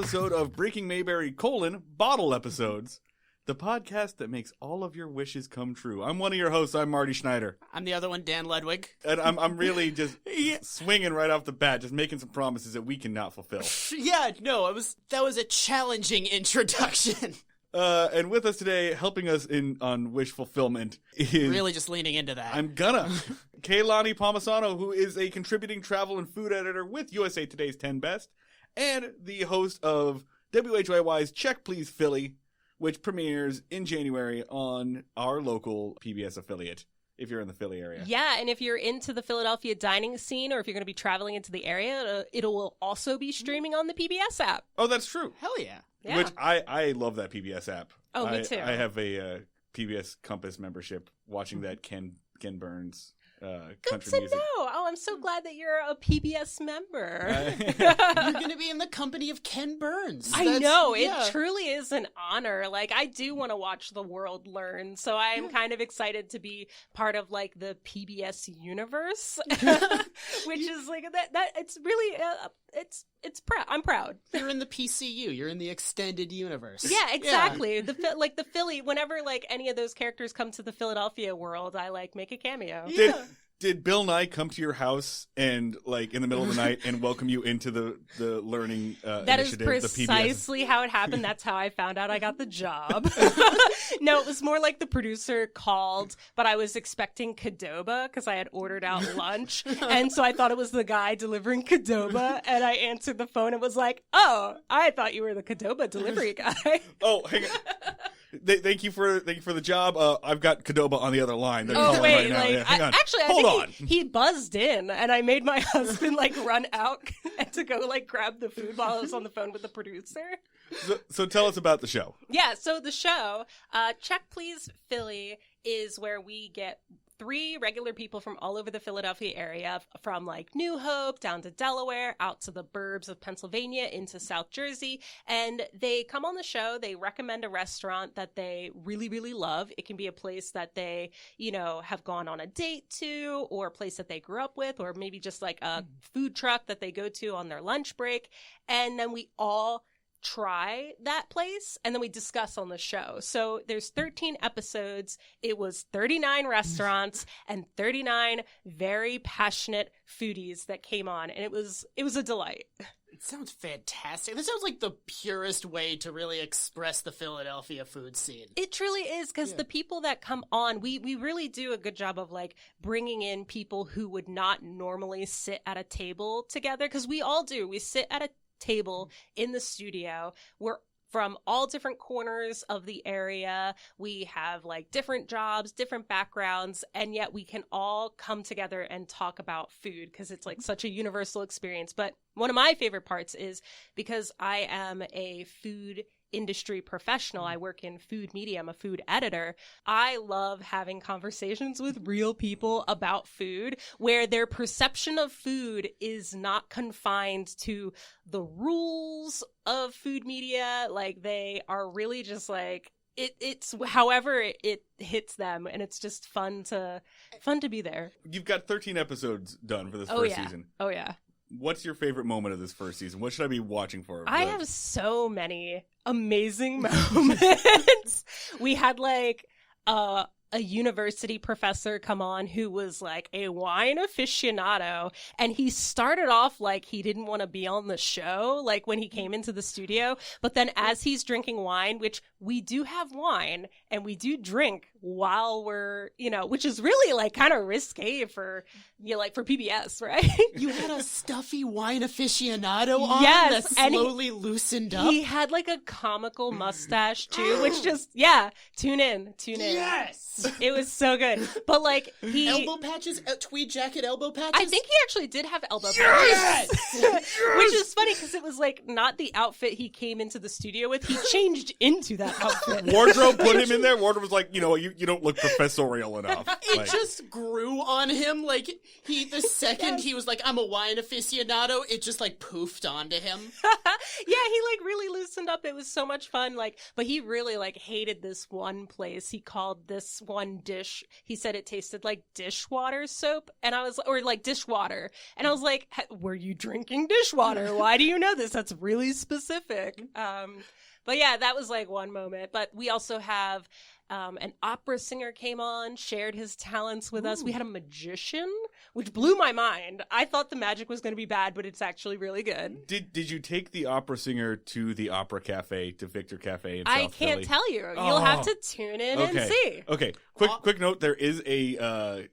episode of Breaking Mayberry: Bottle Episodes, the podcast that makes all of your wishes come true. I'm one of your hosts. I'm Marty Schneider. I'm the other one, Dan Ludwig. And I'm really just swinging right off the bat, just making some promises that we cannot fulfill. Yeah, no, that was a challenging introduction. And with us today, helping us on wish fulfillment is... Really just leaning into that. I'm gonna. Kae Lani Palmisano, who is a contributing travel and food editor with USA Today's 10 Best, and the host of WHYY's Check Please Philly, which premieres in January on our local PBS affiliate, if you're in the Philly area. Yeah, and if you're into the Philadelphia dining scene, or if you're going to be traveling into the area, it will also be streaming on the PBS app. Oh, that's true. Hell yeah. Yeah. Which I love that PBS app. Oh, me too. I have a PBS Compass membership watching that Ken Burns Good country to music. know. Oh, I'm so glad that you're a PBS member. You're going to be in the company of Ken Burns. I know. It truly is an honor. Like, I do want to watch the world learn, so I am kind of excited to be part of, like, the PBS universe, which is, like, that it's really, I'm proud. You're in the PCU. You're in the extended universe. Yeah, exactly. Yeah. The Philly, whenever, like, any of those characters come to the Philadelphia world, I, like, make a cameo. Yeah. Did Bill Nye come to your house and, like, in the middle of the night and welcome you into the learning that initiative? That is precisely how it happened. That's how I found out I got the job. No, it was more like the producer called, but I was expecting Qdoba because I had ordered out lunch. And so I thought it was the guy delivering Qdoba. And I answered the phone and was like, oh, I thought you were the Qdoba delivery guy. Oh, hang on. Thank you for the job. I've got Qdoba on the other line. They're oh right wait, now. like yeah, hang on. Actually, Hold I on. think he buzzed in, and I made my husband like run out and to go like grab the food while I was on the phone with the producer. So tell us about the show. Yeah, so the show, Check Please Philly, is where we get 3 regular people from all over the Philadelphia area, from like New Hope down to Delaware, out to the burbs of Pennsylvania, into South Jersey, and they come on the show. They recommend a restaurant that they really, really love. It can be a place that they, have gone on a date to, or a place that they grew up with, or maybe just like a food truck that they go to on their lunch break, and then we all try that place and then we discuss on the show. So there's 13 episodes. It was 39 restaurants and 39 very passionate foodies that came on, and it was a delight. It sounds fantastic. This sounds like the purest way to really express the Philadelphia food scene. It truly is, because the people that come on, we really do a good job of like bringing in people who would not normally sit at a table together, because we all do. We sit at a table in the studio. We're from all different corners of the area. We have like different jobs, different backgrounds, and yet we can all come together and talk about food because it's like such a universal experience. But one of my favorite parts is because I am a food industry professional. I work in food media. I'm a food editor. I love having conversations with real people about food where their perception of food is not confined to the rules of food media. Like, they are really just like, it's however it hits them, and it's just fun to be there. You've got 13 episodes done for this first season. Oh yeah. What's your favorite moment of this first season? What should I be watching for? I have so many amazing moments. We had like a university professor come on who was like a wine aficionado, and he started off like he didn't want to be on the show, like when he came into the studio, but then as he's drinking wine, which we do have wine and we do drink while we're, which is really like kind of risque for, like for PBS, right? You had a stuffy wine aficionado on yes, that slowly loosened up? He had like a comical mustache too, which just, tune in. Yes! It was so good. But like elbow patches, tweed jacket elbow patches? I think he actually did have elbow patches. Yes! Which is funny because it was like not the outfit he came into the studio with. He changed into that outfit. Wardrobe put him in there. Wardrobe was like, you don't look professorial enough. It just grew on him. Like, the second he was like, I'm a wine aficionado, it just like poofed onto him. Yeah, he like really loosened up. It was so much fun. Like, but he really like hated this one place. He called this one dish. He said it tasted like dishwater soap, and I was, or like dishwater. And I was like, were you drinking dishwater? Why do you know this? That's really specific. But yeah, that was like one moment. But we also have an opera singer came on, shared his talents with us. We had a magician, which blew my mind. I thought the magic was going to be bad, but it's actually really good. Did you take the opera singer to the Opera Cafe, to Victor Cafe in South I can't Philly? tell you. You'll have to tune in and see. Okay. Quick note. There is a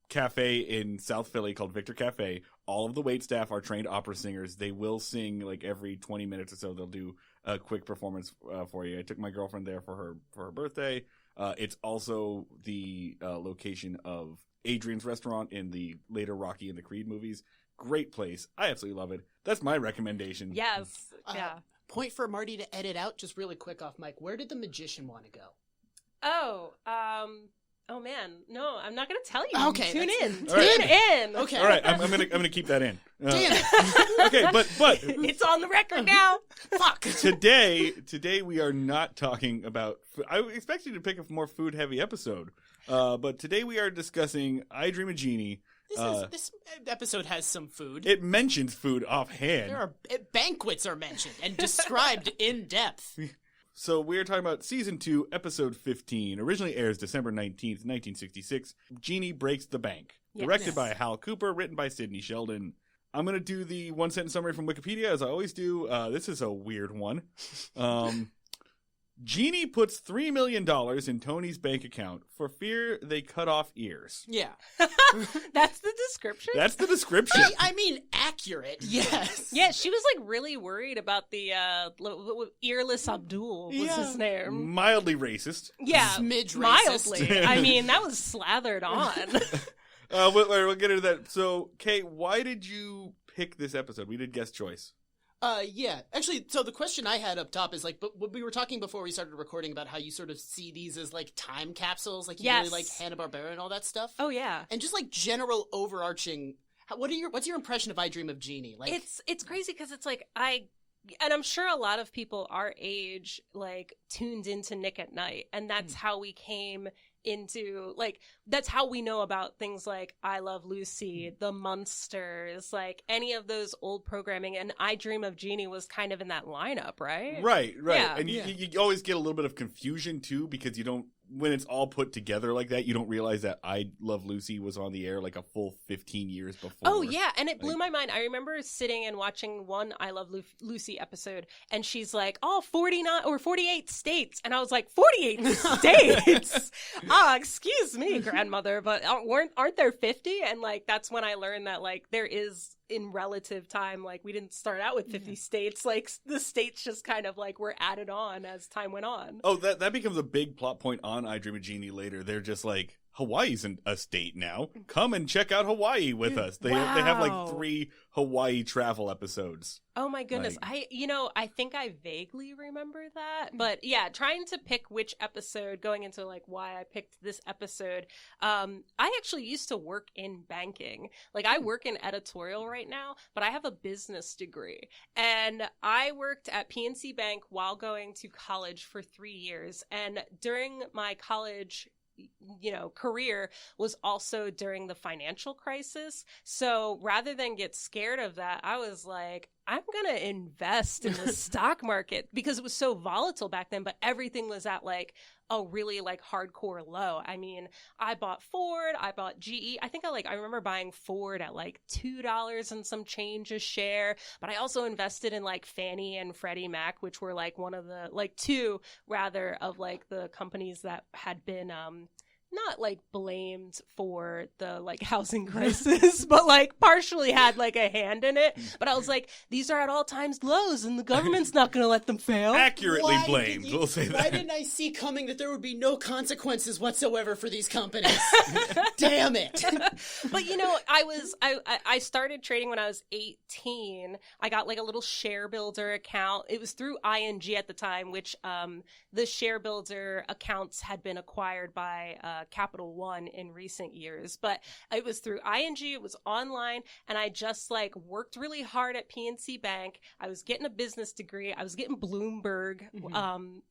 cafe in South Philly called Victor Cafe. All of the wait staff are trained opera singers. They will sing like every 20 minutes or so. They'll do a quick performance for you. I took my girlfriend there for her birthday. It's also the location of Adrian's restaurant in the later Rocky and the Creed movies. Great place. I absolutely love it. That's my recommendation. Yes. Yeah. Point for Marty to edit out, just really quick off mic. Where did the magician want to go? Oh man, no, I'm not going to tell you. Okay, Tune in. Right. Tune in. Okay. All right, I'm gonna keep that in. Damn it. Okay, but It's on the record now. Fuck. today we are not talking about. I expect you to pick a more food heavy episode, but today we are discussing I Dream of Jeannie. This episode has some food. It mentions food offhand. There are banquets are mentioned and described in depth. So we're talking about Season 2, Episode 15. Originally airs December 19th, 1966. Jeannie Breaks the Bank. Yes. Directed by Hal Cooper, written by Sidney Sheldon. I'm going to do the one-sentence summary from Wikipedia, as I always do. This is a weird one. Jeannie puts $3 million in Tony's bank account for fear they cut off ears. Yeah. That's the description? That's the description. I mean, accurate, yes. Yeah, she was like really worried about the earless Abdul was his name. Mildly racist. Yeah, Smidge racist. mildly. I mean, that was slathered on. We'll get into that. So, Kay, why did you pick this episode? We did guest choice. Yeah. Actually, so the question I had up top is like, but we were talking before we started recording about how you sort of see these as like time capsules, like you really like Hanna-Barbera and all that stuff. Oh yeah. And just like general overarching, what's your impression of I Dream of Jeannie? Like, it's crazy because it's like and I'm sure a lot of people our age like tuned into Nick at Night, and that's how we came into like that's how we know about things like I Love Lucy, The Munsters, like any of those old programming, and I Dream of Jeannie was kind of in that lineup, right? Right. Yeah. And you always get a little bit of confusion too, because you don't, when it's all put together like that, you don't realize that I Love Lucy was on the air like a full 15 years before. Oh yeah, and it blew my mind. I remember sitting and watching one I Love Lucy episode, and she's like, 49 or 48 states, and I was like, 48 states? Excuse me, grandmother, but aren't there 50? And like that's when I learned that like there is, in relative time, like we didn't start out with 50 states, like the states just kind of like were added on as time went on. Oh, that becomes a big plot point on I Dream of Jeannie later. They're just like, Hawaii's a state now. Come and check out Hawaii with us. They have like 3 Hawaii travel episodes. Oh my goodness. Like, I think I vaguely remember that. But yeah, trying to pick which episode, going into like why I picked this episode. I actually used to work in banking. Like I work in editorial right now, but I have a business degree. And I worked at PNC Bank while going to college for 3 years. And during my college career was also during the financial crisis. So rather than get scared of that, I was like, I'm going to invest in the stock market because it was so volatile back then, but everything was at like a really like hardcore low. I mean, I bought Ford, I bought GE. I think I remember buying Ford at like $2 and some change a share, but I also invested in like Fannie and Freddie Mac, which were like one of the like 2 rather of like the companies that had been not like blamed for the like housing crisis, but like partially had like a hand in it. But I was like, these are at all times lows and the government's not going to let them fail. Accurately blamed, we'll say that. Why didn't I see coming that there would be no consequences whatsoever for these companies? Damn it. But I started trading when I was 18. I got like a little share builder account. It was through ING at the time, which the share builder accounts had been acquired by Capital One in recent years, but it was through ING. It was online, and I just like worked really hard at PNC Bank. I was getting a business degree. I was getting Bloomberg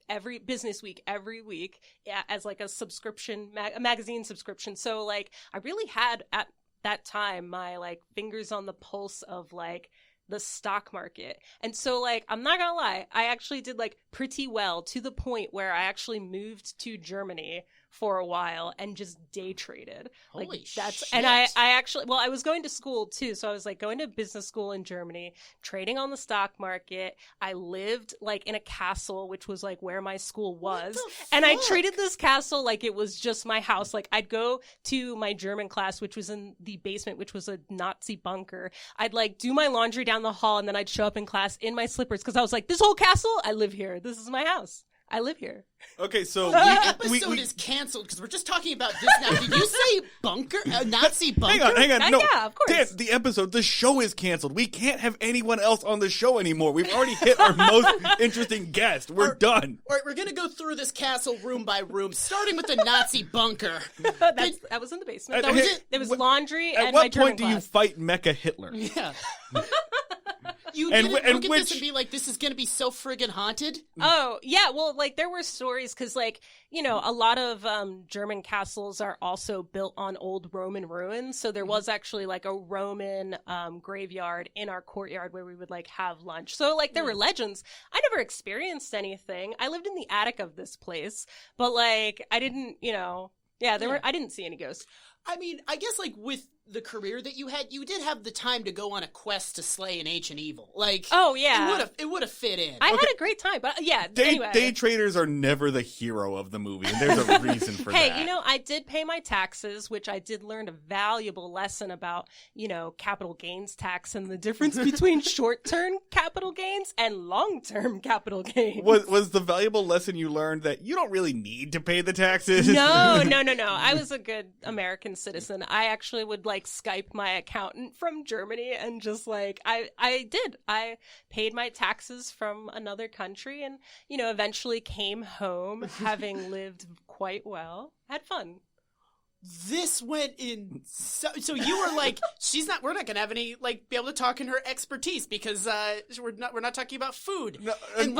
every Business Week every week as like a subscription, a magazine subscription. So like I really had at that time my like fingers on the pulse of like the stock market. And so like I'm not gonna lie, I actually did like pretty well, to the point where I actually moved to Germany for a while and just day traded. Holy like that's shit. And I actually, well, I was going to school too, so I was like going to business school in Germany, trading on the stock market. I lived like in a castle, which was like where my school was, and I treated this castle like it was just my house. Like I'd go to my German class, which was in the basement, which was a Nazi bunker. I'd like do my laundry down the hall, and then I'd show up in class in my slippers because I was like, this whole castle, I live here. This is my house. I live here. Okay, so the episode is canceled because we're just talking about this now. Did you say bunker? Nazi bunker? Hang on. No, yeah, of course. Dan, the show is canceled. We can't have anyone else on the show anymore. We've already hit our most interesting guest. We're done. All right, we're going to go through this castle room by room, starting with the Nazi bunker. That was in the basement. That was it. There was laundry and my German class. At what point do you fight Mecha Hitler? Yeah. You didn't look at this and be like, this is going to be so friggin' haunted? Oh, yeah. Well, like, there were stories because, like, you know, a lot of German castles are also built on old Roman ruins. So there was actually, like, a Roman graveyard in our courtyard where we would, like, have lunch. So, like, there were legends. I never experienced anything. I lived in the attic of this place. But, like, I didn't, you know... Yeah, I didn't see any ghosts. I mean, I guess, like, with the career that you had, you did have the time to go on a quest to slay an ancient evil. Like, oh, yeah. It would have fit in. I had a great time, but yeah, anyway. Day traders are never the hero of the movie, and there's a reason for that. Hey, you know, I did pay my taxes, which I did learn a valuable lesson about, you know, capital gains tax and the difference between short-term capital gains and long-term capital gains. Was the valuable lesson you learned that you don't really need to pay the taxes? No. I was a good American citizen. I actually would like Skype my accountant from Germany and just like I paid my taxes from another country and, you know, eventually came home having lived quite well. Had fun. This went in so you were like, we're not gonna have any like be able to talk in her expertise because we're not talking about food. No, and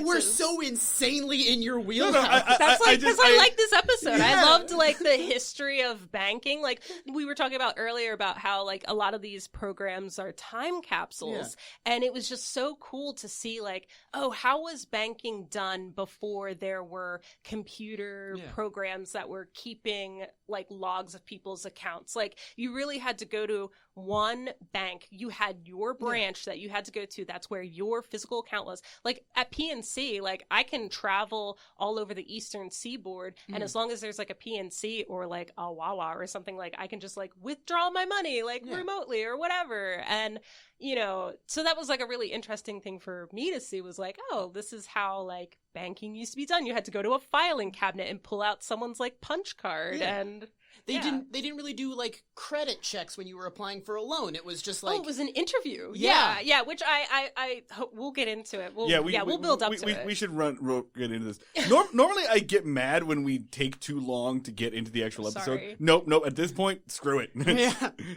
we're so insanely in your wheelhouse. That's like because I like this episode. Yeah. I loved like the history of banking. Like we were talking about earlier about how like a lot of these programs are time capsules, and it was just so cool to see like, oh, how was banking done before there were computer programs that were keeping like logs of people's accounts. Like you really had to go to one bank. You had your branch that you had to go to. That's where your physical account was. Like at PNC, like I can travel all over the Eastern Seaboard, and as long as there's like a PNC or like a WHYY or something, like I can just like withdraw my money like remotely or whatever. And you know, so that was like a really interesting thing for me to see was like, oh, this is how like banking used to be done. You had to go to a filing cabinet and pull out someone's like punch card and they didn't really do like credit checks when you were applying for a loan. It was just like it was an interview. Yeah, which I hope we'll get into it. We'll build up to it. We should get into this. Normally I get mad when we take too long to get into the actual episode. Sorry. Nope. At this point, screw it.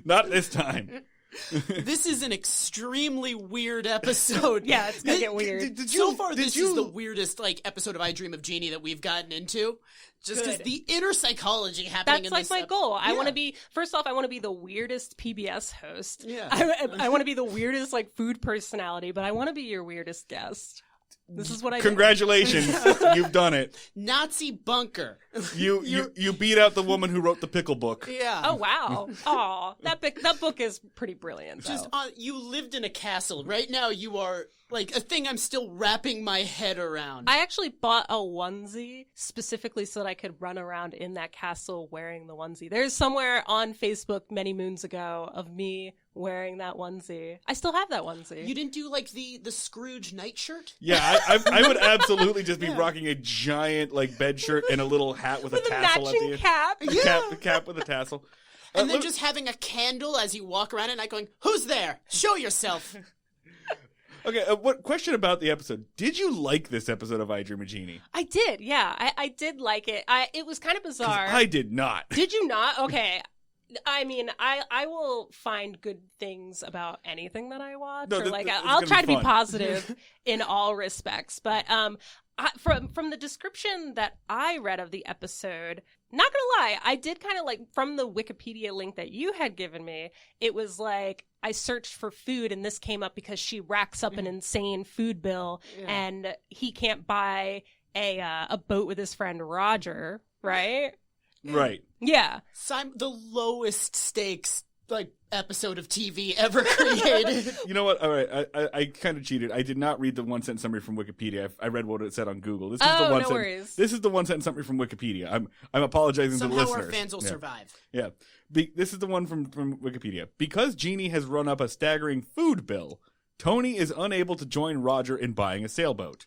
Not this time. This is an extremely weird episode. Yeah, it's gonna get weird. This is the weirdest like episode of I Dream of Jeannie that we've gotten into. Just because the inner psychology happening in this. That's like my goal. I want to be, first off, I want to be the weirdest PBS host. Yeah. I want to be the weirdest like food personality, but I want to be your weirdest guest. This is what I Congratulations. You've done it. Nazi bunker. You beat out the woman who wrote the pickle book. Yeah. Oh, wow. Oh, that book is pretty brilliant, though. You lived in a castle. Right now you are like a thing I'm still wrapping my head around. I actually bought a onesie specifically so that I could run around in that castle wearing the onesie. There's somewhere on Facebook many moons ago of me wearing that onesie. I still have that onesie. You didn't do like the Scrooge nightshirt? Yeah, I would absolutely just be rocking a giant like bed shirt and a little hat with a tassel at the end. Cap. Cap with a tassel. And then just having a candle as you walk around at night going, "Who's there? Show yourself." Okay, what question about the episode? Did you like this episode of I Dream of Jeannie? I did, yeah. I did like it. It was kind of bizarre. I did not. Did you not? Okay. I mean, I will find good things about anything that I watch. No, I'll try to be positive in all respects. But from the description that I read of the episode, not gonna lie, I did kind of like, from the Wikipedia link that you had given me, it was like I searched for food and this came up because she racks up an insane food bill and he can't buy a boat with his friend Roger, right? Right. Yeah. The lowest stakes episode of TV ever created. You know what? All right, I kind of cheated. I did not read the 1 sentence summary from Wikipedia. I read what it said on Google. This is the one no worries. This is the 1 sentence summary from Wikipedia. I'm apologizing to the listeners. Somehow our fans will survive. Yeah. This is the one from Wikipedia. Because Jeannie has run up a staggering food bill, Tony is unable to join Roger in buying a sailboat.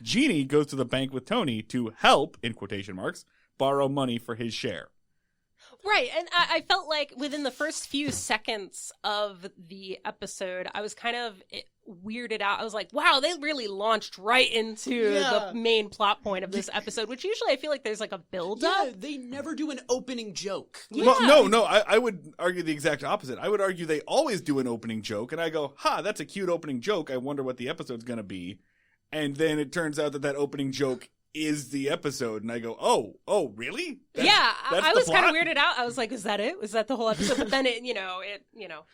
Jeannie goes to the bank with Tony to help, in quotation marks, borrow money for his share. Right, and I felt like within the first few seconds of the episode, I was kind of weirded out. I was like, wow, they really launched right into the main plot point of this episode, which usually I feel like there's like a build-up. Yeah, they never do an opening joke. Yeah. Well, no, I would argue the exact opposite. I would argue they always do an opening joke, and I go, that's a cute opening joke. I wonder what the episode's going to be. And then it turns out that opening joke is the episode, and I go, oh, really? I was kind of weirded out. I was like, is that it? Was that the whole episode? But then it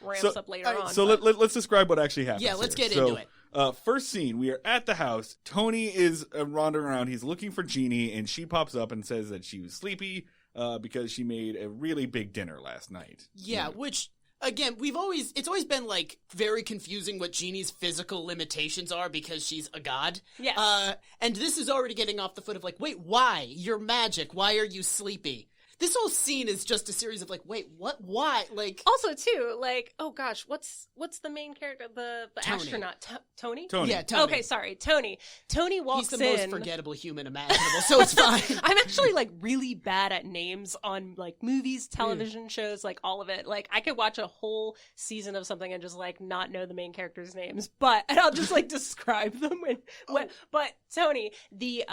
ramps up later on. So let's describe what actually happens. Yeah, let's here. get into it. First scene, we are at the house. Tony is wandering around. He's looking for Jeannie, and she pops up and says that she was sleepy because she made a really big dinner last night. Yeah, which... Again, it's always been very confusing what Jeannie's physical limitations are because she's a god. Yes. And this is already getting off the foot of wait, why? You're magic. Why are you sleepy? This whole scene is just a series of wait, what? Why? Also too, oh gosh, what's the main character? The astronaut Tony? Tony. Yeah, Tony. Okay, sorry, Tony. Tony walks in. He's the most forgettable human imaginable, so it's fine. I'm actually really bad at names on movies, television shows, all of it. I could watch a whole season of something and just not know the main characters' names, and I'll just describe them. But Tony, the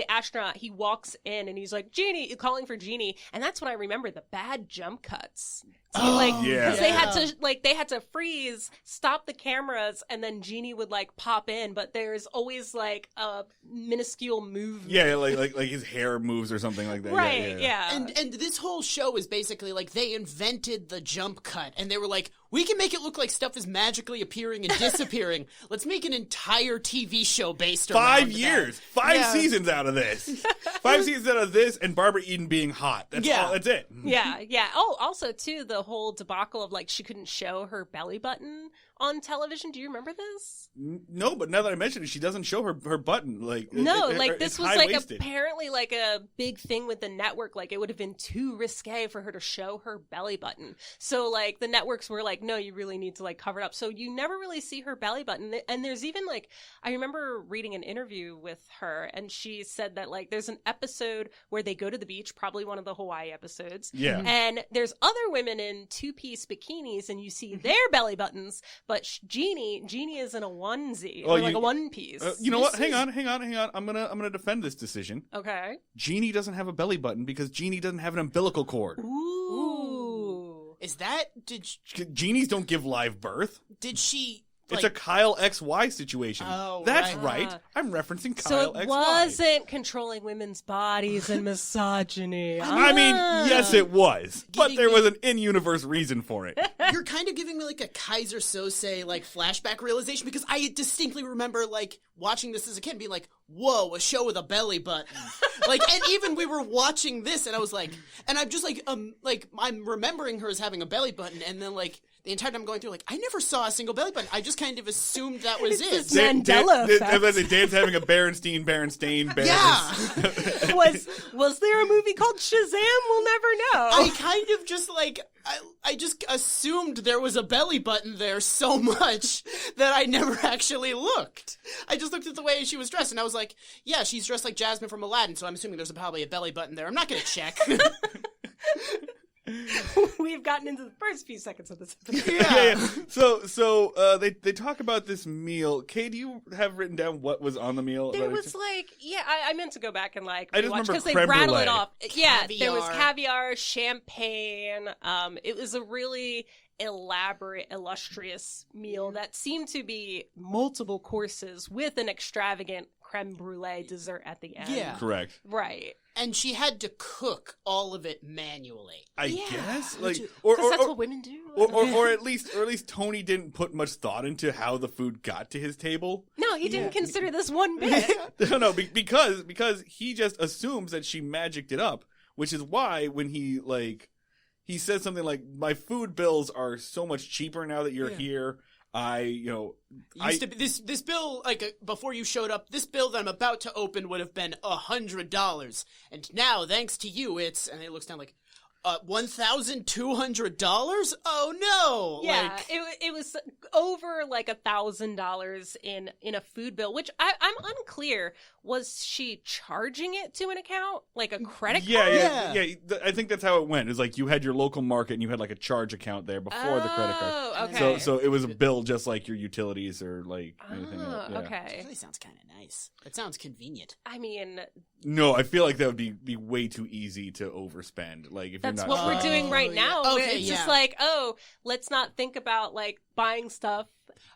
astronaut, he walks in and he's like, Jeannie, calling for Jeannie. And that's when I remember the bad jump cuts. Because they had to freeze, stop the cameras, and then Jeannie would pop in, but there's always a minuscule move. Yeah, like his hair moves or something like that. Right, yeah. And this whole show is basically they invented the jump cut, and they were like, we can make it look like stuff is magically appearing and disappearing. Let's make an entire TV show based around 5 years. Five seasons out of this. 5 seasons out of this, and Barbara Eden being hot. That's all. That's it. Yeah. Oh, also, too, the whole debacle of she couldn't show her belly button on television. Do you remember this? No, but now that I mention it, she doesn't show her button. This was apparently a big thing with the network. It would have been too risque for her to show her belly button. So the networks were no, you really need to cover it up. So you never really see her belly button. And there's even I remember reading an interview with her, and she said that there's an episode where they go to the beach, probably one of the Hawaii episodes. Yeah. And there's other women in 2-piece bikinis, and you see their belly buttons. But Jeannie is in a onesie, or a one piece. You know what? Hang on. I'm gonna defend this decision. Okay. Jeannie doesn't have a belly button because Jeannie doesn't have an umbilical cord. Ooh. Is that Jeannies don't give live birth? Did she? It's a Kyle XY situation. Oh, that's right. I'm referencing So Kyle XY. it wasn't controlling women's bodies and misogyny. I mean, yes, it was. But there was an in-universe reason for it. You're kind of giving me a Kaiser Sose flashback realization, because I distinctly remember watching this as a kid and being whoa, a show with a belly button. And even we were watching this and I was and I'm just I'm remembering her as having a belly button, and then the entire time I'm going through, I never saw a single belly button. I just kind of assumed that was it. This Mandela effect. Dan's having a Berenstain. Yeah. Was there a movie called Shazam? We'll never know. I kind of just I just assumed there was a belly button there so much that I never actually looked. I just looked at the way she was dressed, and I was like, yeah, she's dressed like Jasmine from Aladdin, so I'm assuming there's probably a belly button there. I'm not going to check. we've gotten into the first few seconds of this episode. Yeah. So they talk about this meal. Kay, do you have written down what was on the meal? There was I meant to go back and I just remember because they creme rattle brulee. it off. Yeah, there was Caviar. caviar, champagne. It was a really elaborate, illustrious meal that seemed to be multiple courses with an extravagant creme brulee dessert at the end. Yeah. Correct. Right. And she had to cook all of it manually. I Yeah. guess, Because or that's what women do. or at least Tony didn't put much thought into how the food got to his table. No, he didn't consider this one bit. No, because he just assumes that she magicked it up, which is why when he says something like, "My food bills are so much cheaper now that you're here. This bill, before you showed up, this bill that I'm about to open would have been $100, and now thanks to you, it's," and it looks down like, $1,200? Oh no! Yeah, it was over $1,000 in a food bill, which I'm unclear. Was she charging it to an account, like a credit card? Yeah. I think that's how it went. It's like you had your local market and you had a charge account there before the credit card. Oh, okay. So it was a bill just like your utilities or anything else. Yeah. It Okay. really sounds kind of nice. It sounds convenient. I mean, No, I feel like that would be way too easy to overspend. Like if that's you're what not we're doing right yeah. now. Okay, It's yeah. just let's not think about buying stuff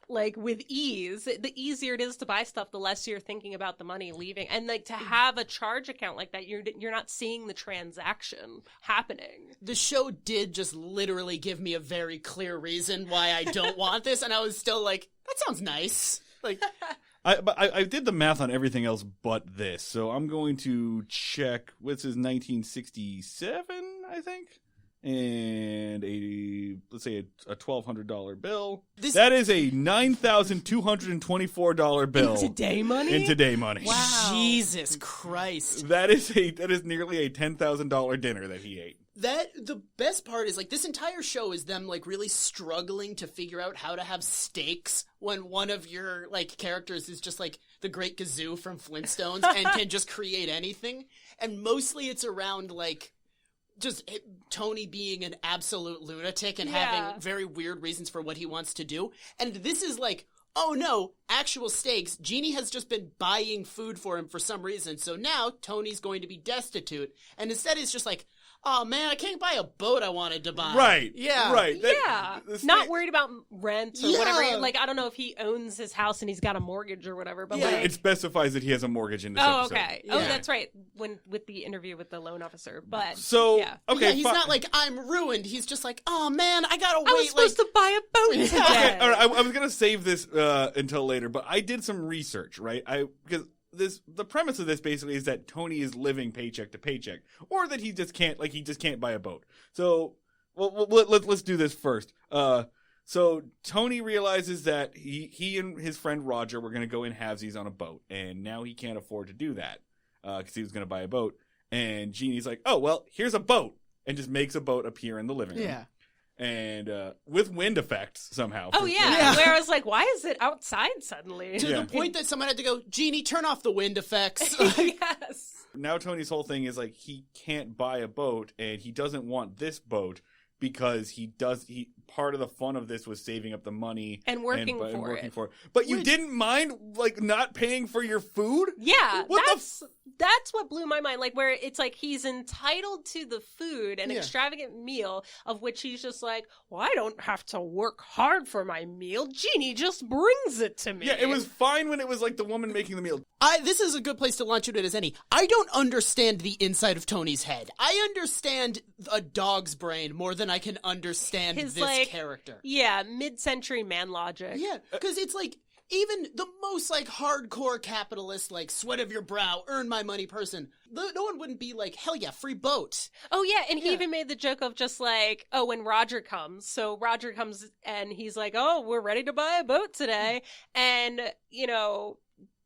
with ease. The easier it is to buy stuff, the less you're thinking about the money leaving. And to have a charge account like that, you're not seeing the transaction happening. The show did just literally give me a very clear reason why I don't want this, and I was still like, that sounds nice. I did the math on everything else but this, so I'm going to check. This is 1967, I think, and let's say a $1,200 bill. That is a $9,224 bill In today money? In today money. Wow. Jesus Christ. That is nearly a $10,000 dinner that he ate. The best part is this entire show is them really struggling to figure out how to have stakes when one of your characters is just the Great Gazoo from Flintstones and can just create anything, and mostly it's around just Tony being an absolute lunatic and having very weird reasons for what he wants to do. And this is oh no, actual stakes. Jeannie has just been buying food for him for some reason, so now Tony's going to be destitute, and instead it's just oh man, I can't buy a boat I wanted to buy. Right. Yeah. Right. Not worried about rent or Yeah. whatever. I don't know if he owns his house and he's got a mortgage or whatever, but It specifies that he has a mortgage in this oh, episode. okay. Yeah. Oh, that's right. With the interview with the loan officer, but So, yeah. okay, Yeah, he's not I'm ruined. He's just oh man, I gotta wait. I was supposed to buy a boat today. Okay, all right, I was gonna save this until later, but I did some research, right? Because the premise of this basically is that Tony is living paycheck to paycheck, or that he just can't buy a boat. So, let's do this first. So Tony realizes that he and his friend Roger were gonna go in halvesies on a boat, and now he can't afford to do that because he was gonna buy a boat. And Jeannie's like, "Oh well, here's a boat," and just makes a boat appear in the living room. Yeah. And with wind effects somehow. Oh yeah. Where I was like, why is it outside suddenly? To the point that someone had to go, Jeannie, turn off the wind effects. Yes. Now Tony's whole thing is he can't buy a boat, and he doesn't want this boat because part of the fun of this was saving up the money And working and for working it. for it. But you didn't mind not paying for your food? Yeah, What that's what blew my mind. Where it's he's entitled to the food, an extravagant meal, of which he's just well, I don't have to work hard for my meal. Jeannie just brings it to me. Yeah, it was fine when it was the woman making the meal. This is a good place to launch into it as any. I don't understand the inside of Tony's head. I understand a dog's brain more than I can understand His, this character. Yeah, mid-century man logic. Yeah, because it's even the most hardcore capitalist, sweat of your brow, earn my money person, no one wouldn't be hell yeah, free boat. Oh yeah, and he even made the joke of just when Roger comes. So Roger comes and he's oh, we're ready to buy a boat today. And,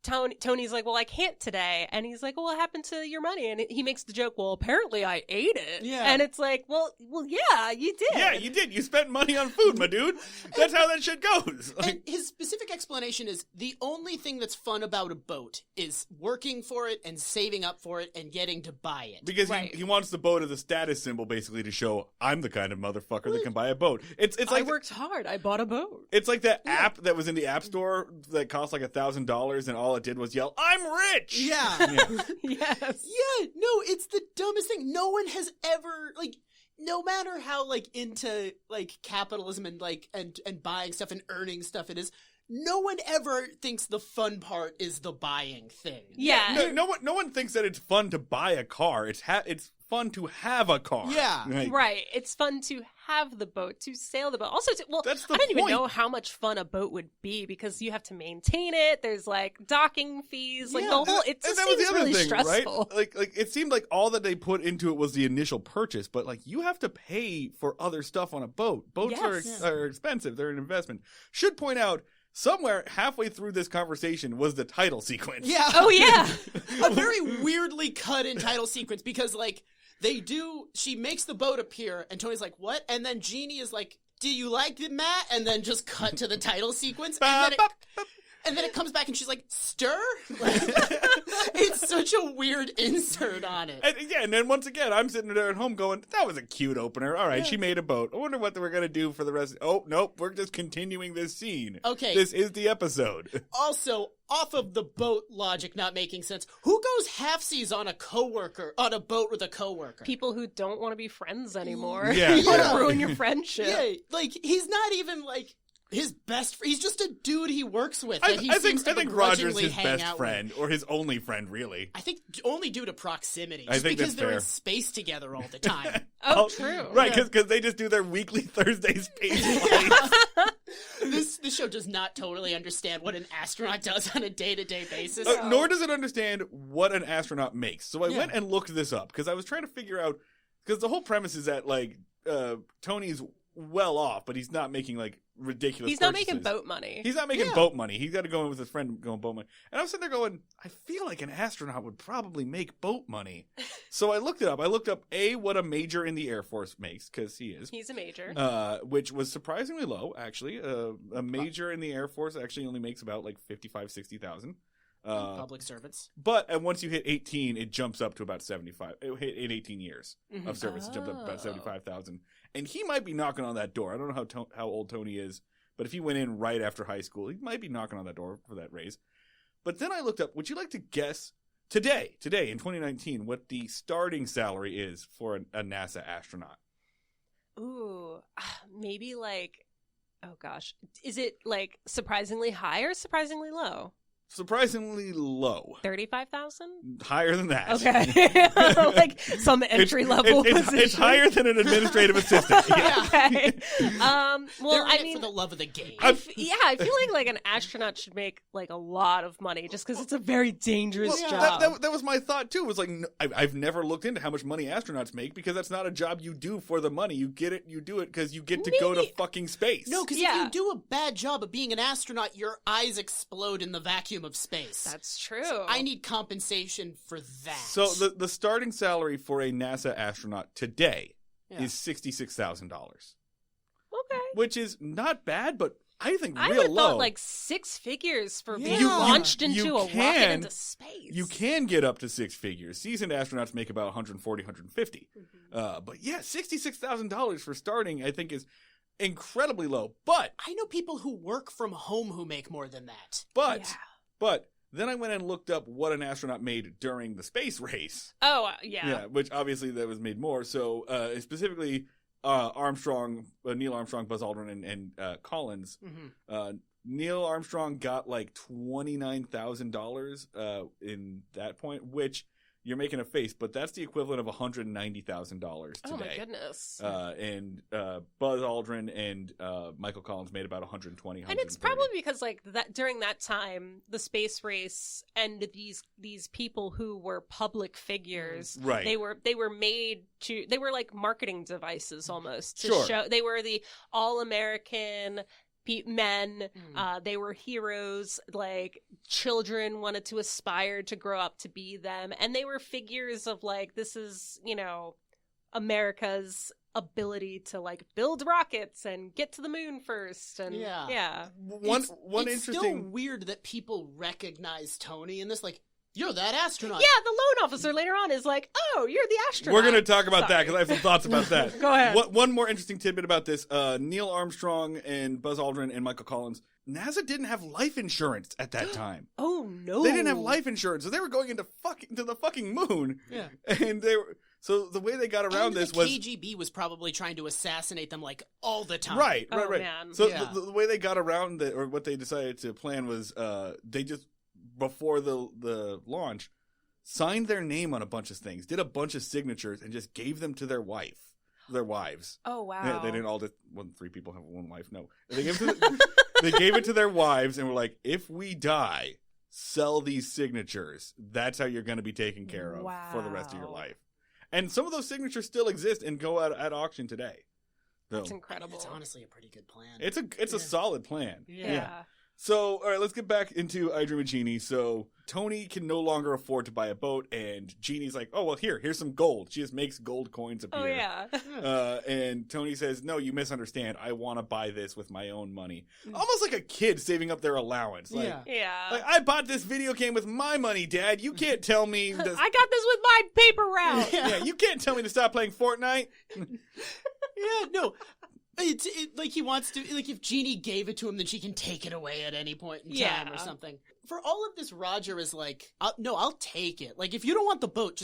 Tony's like, well, I can't today. And he's like, well, what happened to your money? And he makes the joke, well, apparently I ate it. Yeah. And it's like, well, yeah, you did. Yeah, you did. You spent money on food, my dude. That's how that shit goes. Like, And his specific explanation is the only thing that's fun about a boat is working for it and saving up for it and getting to buy it. because Right. he wants the boat as a status symbol, basically, to show I'm the kind of motherfucker that can buy a boat. It's I like worked hard. I bought a boat. it's like that app that was in the App Store that cost like $1,000, and all it did was yell, "I'm rich." Yeah. Yes. Yeah, no, it's the dumbest thing. No one has ever, like, no matter how, like, into, like, capitalism and, like, and buying stuff and earning stuff it is, no one ever thinks the fun part is the buying thing. Yeah. No one thinks that it's fun to buy a car. It's fun to have a car. Yeah. Like, Right. It's fun to have the boat, to sail the boat. Also, That's the I don't even point. know how much fun a boat would be because you have to maintain it. There's like docking fees, like Yeah, the whole. It And just that was seems the other really thing, stressful. right? Like it seemed like all that they put into it was the initial purchase, but like you have to pay for other stuff on a boat. Boats Yes. are expensive. They're an investment. Should point out, somewhere halfway through this conversation was the title sequence. Yeah. Oh yeah. A very weirdly cut in title sequence because, like, she makes the boat appear, and Tony's like, what? And then Jeannie is like, do you like it, Matt? And then just cut to the title sequence. And then it comes back and she's like, stir? It's such a weird insert on it. And then once again, I'm sitting there at home going, that was a cute opener. All right, she made a boat. I wonder what we're going to do for the rest. Oh, nope, we're just continuing this scene. Okay. This is the episode. Also, off of the boat logic not making sense, who goes halfsies on a boat with a coworker? People who don't want to be friends anymore. Yeah. You want Yeah. to ruin your friendship. Yeah, like, he's not even, like, his best friend. He's just a dude he works with that he I seems to think Roger's begrudgingly his hang best out friend, or his only friend, really. I think only due to proximity. I Just think because that's they're fair. in space together all the time. Oh, true. Right, Yeah. because they just do their weekly Thursday space flights. This show does not totally understand what an astronaut does on a day-to-day basis. Nor does it understand what an astronaut makes. So I Yeah. went and looked this up, because I was trying to figure out, because the whole premise is that, like, Tony's well off, but he's not making, like, ridiculous He's not purchases. making boat money. He's not making Yeah. boat money. He's got to go in with his friend going boat money. And I was sitting there going, I feel like an astronaut would probably make boat money. So I looked it up. I looked up, what a major in the Air Force makes, because he is. He's a major. Which was surprisingly low, actually. A major in the Air Force actually only makes about, like, 55,000, 60,000. Public servants. But once you hit 18, it jumps up to about 75. It hit in 18 years Mhm. of service. It jumped up to about Oh. 75,000. And he might be knocking on that door. I don't know how old Tony is, but if he went in right after high school, he might be knocking on that door for that raise. But then I looked up, would you like to guess today in 2019, what the starting salary is for a NASA astronaut? Ooh, maybe like, oh gosh, is it like surprisingly high or surprisingly low? Surprisingly low. 35,000? Higher than that. Okay, like some entry level position. It's higher than an administrative assistant. Yeah. Okay. Well, They're in I it mean, for the love of the game. I feel like an astronaut should make like a lot of money just because it's a very dangerous job. That was my thought too. Was like I've never looked into how much money astronauts make, because that's not a job you do for the money. You get it, you do it because you get to go to Maybe- fucking space. No, because Yeah. if you do a bad job of being an astronaut, your eyes explode in the vacuum of space. That's true. I need compensation for that. So the starting salary for a NASA astronaut today Yeah. is $66,000, okay. which is not bad, but I think I real would have low. thought like 6 figures for Yeah. being You- launched you into a rocket can- into space. You can get up to 6 figures. Seasoned astronauts make about 140, 150. But yeah, $66,000 for starting, I think, is incredibly low. But I know people who work from home who make more than that. Yeah. then I went and looked up what an astronaut made during the space race. Oh, yeah. Which obviously that was made more. So specifically, Armstrong, Neil Armstrong, Buzz Aldrin, and Collins. Mm-hmm. Neil Armstrong got like $29,000 in that point, which you're making a face, but that's the equivalent of $190,000 today. Oh, my goodness. And Buzz Aldrin and Michael Collins made about 120. And it's probably because like that during that time, the space race and these people who were public figures, Right. They were made to. They were like marketing devices almost to Sure. show. They were the all-American men. They were heroes. Like, children wanted to aspire to grow up to be them. And they were figures of, like, this is, you know, America's ability to, like, build rockets and get to the moon first. And One it's interesting... still weird that people recognize Tony in this, like, you're that astronaut. Yeah, the loan officer later on is like, oh, you're the astronaut. We're going to talk about that because I have some thoughts about that. Go ahead. One more interesting tidbit about this. Neil Armstrong and Buzz Aldrin and Michael Collins, NASA didn't have life insurance at that time. Oh, no. They didn't have life insurance, so they were going into the fucking moon. Yeah. And they were... So the way they got around this was... the KGB was probably trying to assassinate them, like, all the time. Right. Man. So the way they got around it, or what they decided to plan was they just, before the launch, signed their name on a bunch of things, did a bunch of signatures, and just gave them to their wives. Oh, wow. Yeah, they didn't all just... Well, 3 people have one wife. No. They gave it to their wives and were like, if we die, sell these signatures. That's how you're going to be taken care of for the rest of your life. And some of those signatures still exist and go out at auction today. So, that's incredible. It's honestly a pretty good plan. It's a solid plan. Yeah. So, all right, let's get back into I Dream of Jeannie. So, Tony can no longer afford to buy a boat, and Jeannie's like, oh, well, here's some gold. She just makes gold coins appear. Oh, yeah. And Tony says, no, you misunderstand. I want to buy this with my own money. Almost like a kid saving up their allowance. Like, like, I bought this video game with my money, Dad. You can't tell me. I got this with my paper route. Yeah, you can't tell me to stop playing Fortnite. No. It's like he wants to, like, if Jeannie gave it to him, then she can take it away at any point in time or something. For all of this, Roger is like, no, I'll take it. Like, if you don't want the boat,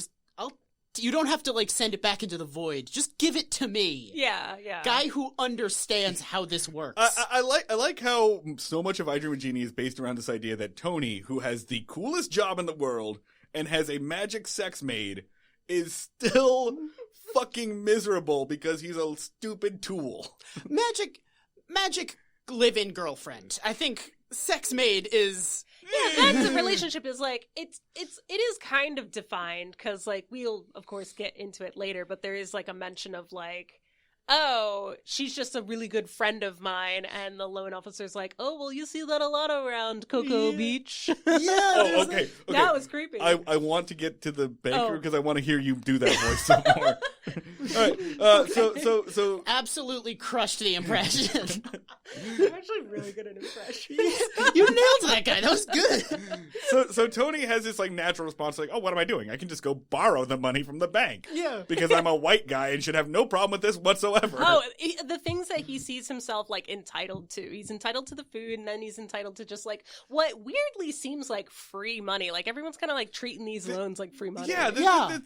you don't have to, like, send it back into the void. Just give it to me. Yeah. Guy who understands how this works. I like how so much of I Dream of Jeannie is based around this idea that Tony, who has the coolest job in the world and has a magic sex maid, is still fucking miserable because he's a stupid tool. Magic live-in girlfriend. I think sex maid is... Yeah, that relationship is like, it is kind of defined because, like, we'll of course get into it later, but there is like a mention of like, oh, she's just a really good friend of mine, and the loan officer's like, oh, well, you see that a lot around Cocoa Beach. Oh, okay. That was creepy. I want to get to the banker because I want to hear you do that voice some more. All right. So absolutely crushed the impression. I'm actually really good at impressions. You nailed that guy. That was good. So Tony has this like natural response, like, oh, what am I doing? I can just go borrow the money from the bank. Yeah. Because I'm a white guy and should have no problem with this whatsoever. Oh, the things that he sees himself like entitled to. He's entitled to the food, and then he's entitled to just like what weirdly seems like free money. Like everyone's kind of like treating these loans like free money. Yeah,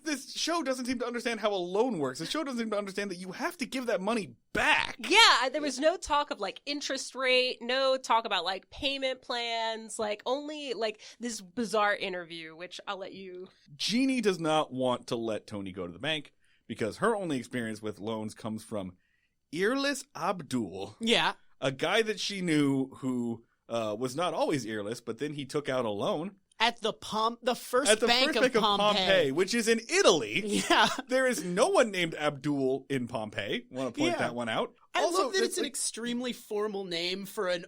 this show doesn't seem to understand how a loan works. The show doesn't seem to understand that you have to give that money back. Yeah, there was no talk of like interest rate, no talk about like payment plans, like only like this bizarre interview, which I'll let you. Jeannie does not want to let Tony go to the bank because her only experience with loans comes from earless Abdul. Yeah. A guy that she knew who was not always earless, but then he took out a loan. At the first bank of Pompeii, which is in Italy. Yeah. There is no one named Abdul in Pompeii. Want to point that one out. I love that it's an extremely formal name for an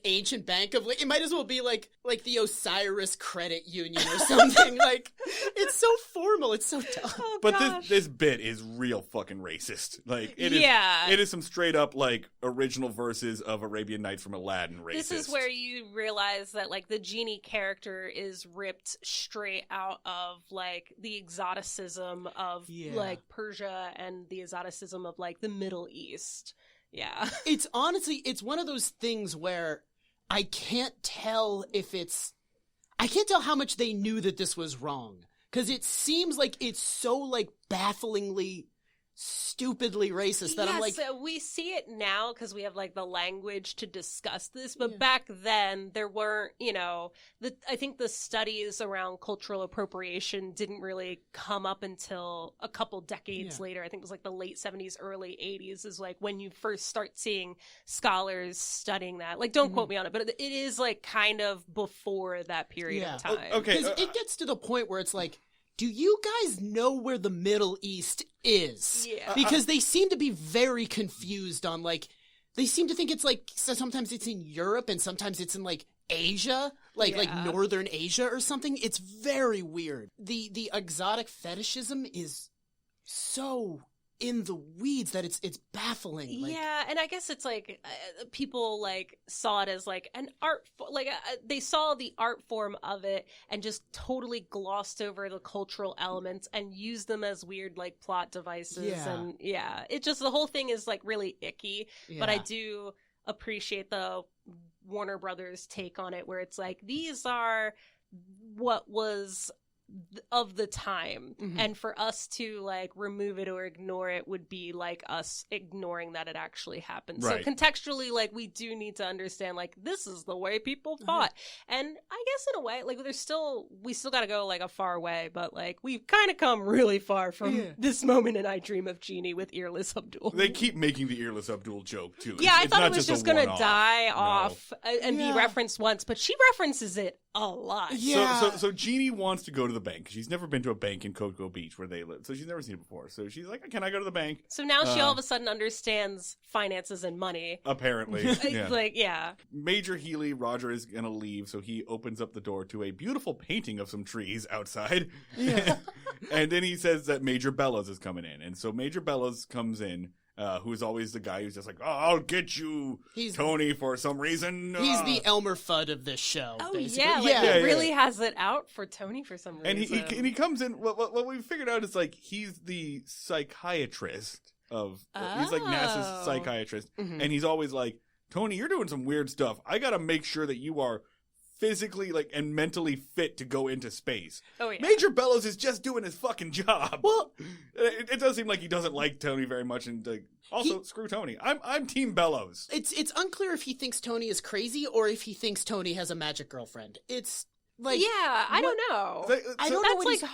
ancient bank of like it might as well be like the Osiris Credit Union or something. Like it's so formal, it's so dumb. Oh, but this bit is real fucking racist. Like it is some straight up like original verses of Arabian Nights from Aladdin racist. This is where you realize that like the Genie character is ripped straight out of like the exoticism of like Persia and the exoticism of like the Middle East. Yeah. It's honestly, it's one of those things where I can't tell how much they knew that this was wrong. Because it seems like it's so, like, bafflingly, stupidly racist that I'm like... So we see it now because we have, like, the language to discuss this. But back then, there weren't, I think the studies around cultural appropriation didn't really come up until a couple decades later. I think it was, like, the late 70s, early 80s is, like, when you first start seeing scholars studying that. Like, don't quote me on it, but it is, like, kind of before that period of time. Okay. Because it gets to the point where it's like, do you guys know where the Middle East is? Yeah. Because they seem to be very confused on, like, they seem to think it's like, so sometimes it's in Europe and sometimes it's in like Asia, like Northern Asia or something. It's very weird. The exotic fetishism is so in the weeds that it's baffling. Like, yeah, and I guess it's like people like saw it as like an art, they saw the art form of it and just totally glossed over the cultural elements and used them as weird like plot devices. Yeah. And it just, the whole thing is like really icky. Yeah. But I do appreciate the Warner Brothers take on it, where it's like, these are what was of the time, and for us to like remove it or ignore it would be like us ignoring that it actually happened. Right. So contextually, like, we do need to understand like this is the way people thought. And I guess in a way, like, we still got to go like a far way, but like we've kind of come really far from this moment in I Dream of Jeannie with Earless Abdul. They keep making the Earless Abdul joke too. Yeah, I It's thought not it was a just gonna one-off. die No. off and be referenced once, but she references it a lot. Yeah. So Jeannie wants to go to the bank. She's never been to a bank in Cocoa Beach where they live, so she's never seen it before. So she's like, "Can I go to the bank?" So now she all of a sudden understands finances and money. Apparently, yeah. Like, yeah. Major Healy, Roger is gonna leave, so he opens up the door to a beautiful painting of some trees outside. Yeah. And then he says that Major Bellows is coming in, and so Major Bellows comes in. Who's always the guy who's just like, "Oh, I'll get you, Tony, for some reason." He's the Elmer Fudd of this show. Oh, basically. yeah. He really has it out for Tony for some reason. And he comes in, what we figured out is like, he's the psychiatrist of, he's like NASA's psychiatrist. Mm-hmm. And he's always like, "Tony, you're doing some weird stuff. I gotta make sure that you are physically like and mentally fit to go into space." Oh, yeah. Major Bellows is just doing his fucking job. Well, it does seem like he doesn't like Tony very much, and like, also screw Tony. I'm Team Bellows. it's unclear if he thinks Tony is crazy or if he thinks Tony has a magic girlfriend. It's like, I don't know. I don't know That's what like he's-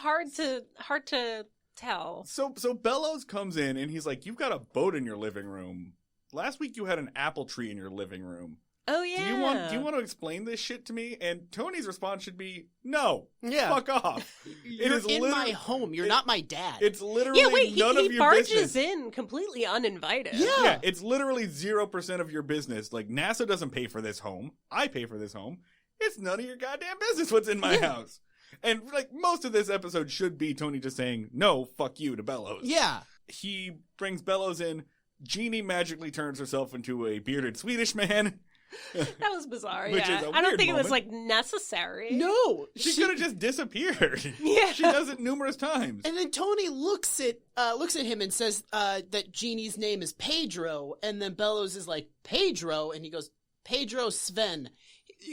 hard to tell. So Bellows comes in and he's like, "You've got a boat in your living room. Last week you had an apple tree in your living room. Oh, yeah. Do you want to explain this shit to me?" And Tony's response should be, "No. Yeah. Fuck off. You're in my home. You're not my dad. It's literally none of he your barges business." in completely uninvited. Yeah, it's literally 0% of your business. Like, NASA doesn't pay for this home. I pay for this home. It's none of your goddamn business what's in my house. And like, most of this episode should be Tony just saying, "No, fuck you" to Bellows. Yeah. He brings Bellows in. Jeannie magically turns herself into a bearded Swedish man. That was bizarre, Which yeah. is a I don't weird think it was, moment. like, necessary. No. She could have just disappeared. Yeah. She does it numerous times. And then Tony looks at him and says that Jeannie's name is Pedro, and then Bellows is like, "Pedro?" And he goes, "Pedro Sven."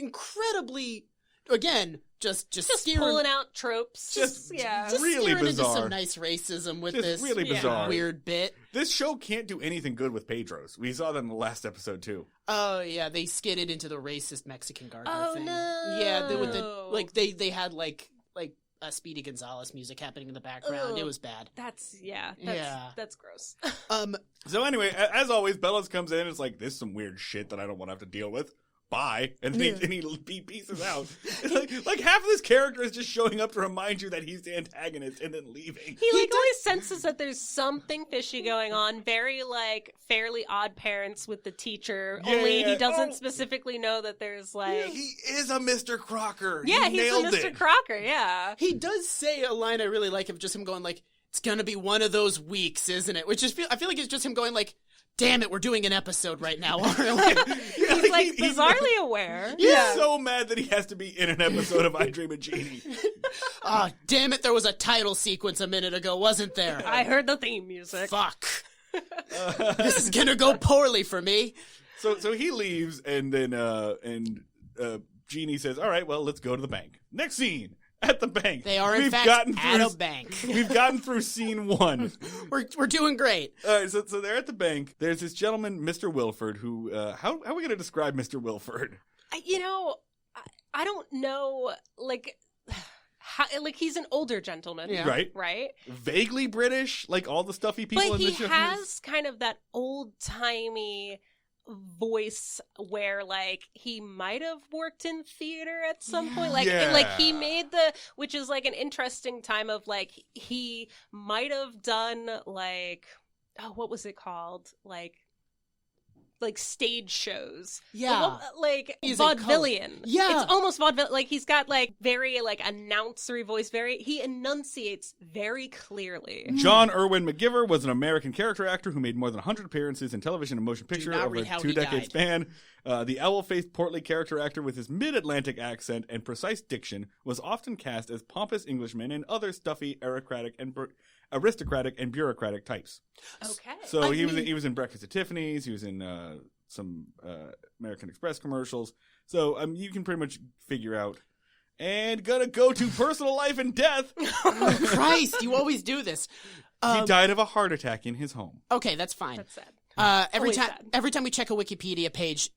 Incredibly, again, just steering, pulling out tropes. Just just really steering bizarre. into some nice racism with Just this really bizarre. weird bit. This show can't do anything good with Pedros. We saw that in the last episode too. Oh yeah, they skidded into the racist Mexican gardener Oh, thing. no. Yeah, with they had like a Speedy Gonzales music happening in the background. Ugh. It was bad. That's gross. So anyway, as always, Bellows comes in and is like, "This is some weird shit that I don't want to have to deal with. Bye." And then he pieces out. like half of this character is just showing up to remind you that he's the antagonist and then leaving. He always senses that there's something fishy going on. Very like Fairly Odd Parents with the teacher. Yeah, only yeah. he doesn't specifically know that there's like He is a Mr. Crocker. yeah, He he's a nailed Mr. it. Crocker. Yeah. He does say a line I really like of just him going like, "It's gonna be one of those weeks, isn't it?" Which I feel like it's just him going like, "Damn it, we're doing an episode right now, aren't we?" He's like bizarrely aware. He's so mad that he has to be in an episode of I Dream of Jeannie. Ah, damn it, there was a title sequence a minute ago, wasn't there? I heard the theme music. Fuck. This is gonna go poorly for me. So he leaves, and then Jeannie says, "All right, well, let's go to the bank." Next scene. At the bank. They are, in We've fact, gotten at through- a bank. We've gotten through scene 1. We're doing great. So they're at the bank. There's this gentleman, Mr. Wilford, who, how are we going to describe Mr. Wilford? I don't know, like, he's an older gentleman. Yeah. Right? Right? Vaguely British, like all the stuffy people But in he the show. has kind of that old-timey voice where like he might have worked in theater at some point, like he made which is like an interesting time of like he might have done like what was it called, like like stage shows. Yeah. Like He's in vaudevillian. Yeah. It's almost vaudeville. Like he's got like very like announcery voice. He enunciates very clearly. John Irwin McGiver was an American character actor who made more than 100 appearances in television and motion picture not over read a how 2-decade he span. The owl-faced, portly character actor with his mid-Atlantic accent and precise diction was often cast as pompous Englishmen and other stuffy, aristocratic and bureaucratic types. Okay. So he was in Breakfast at Tiffany's. He was in some American Express commercials. So you can pretty much figure out. And gonna go to personal life and death. Oh, Christ, you always do this. He died of a heart attack in his home. Okay, that's fine. That's sad. Every time we check a Wikipedia page,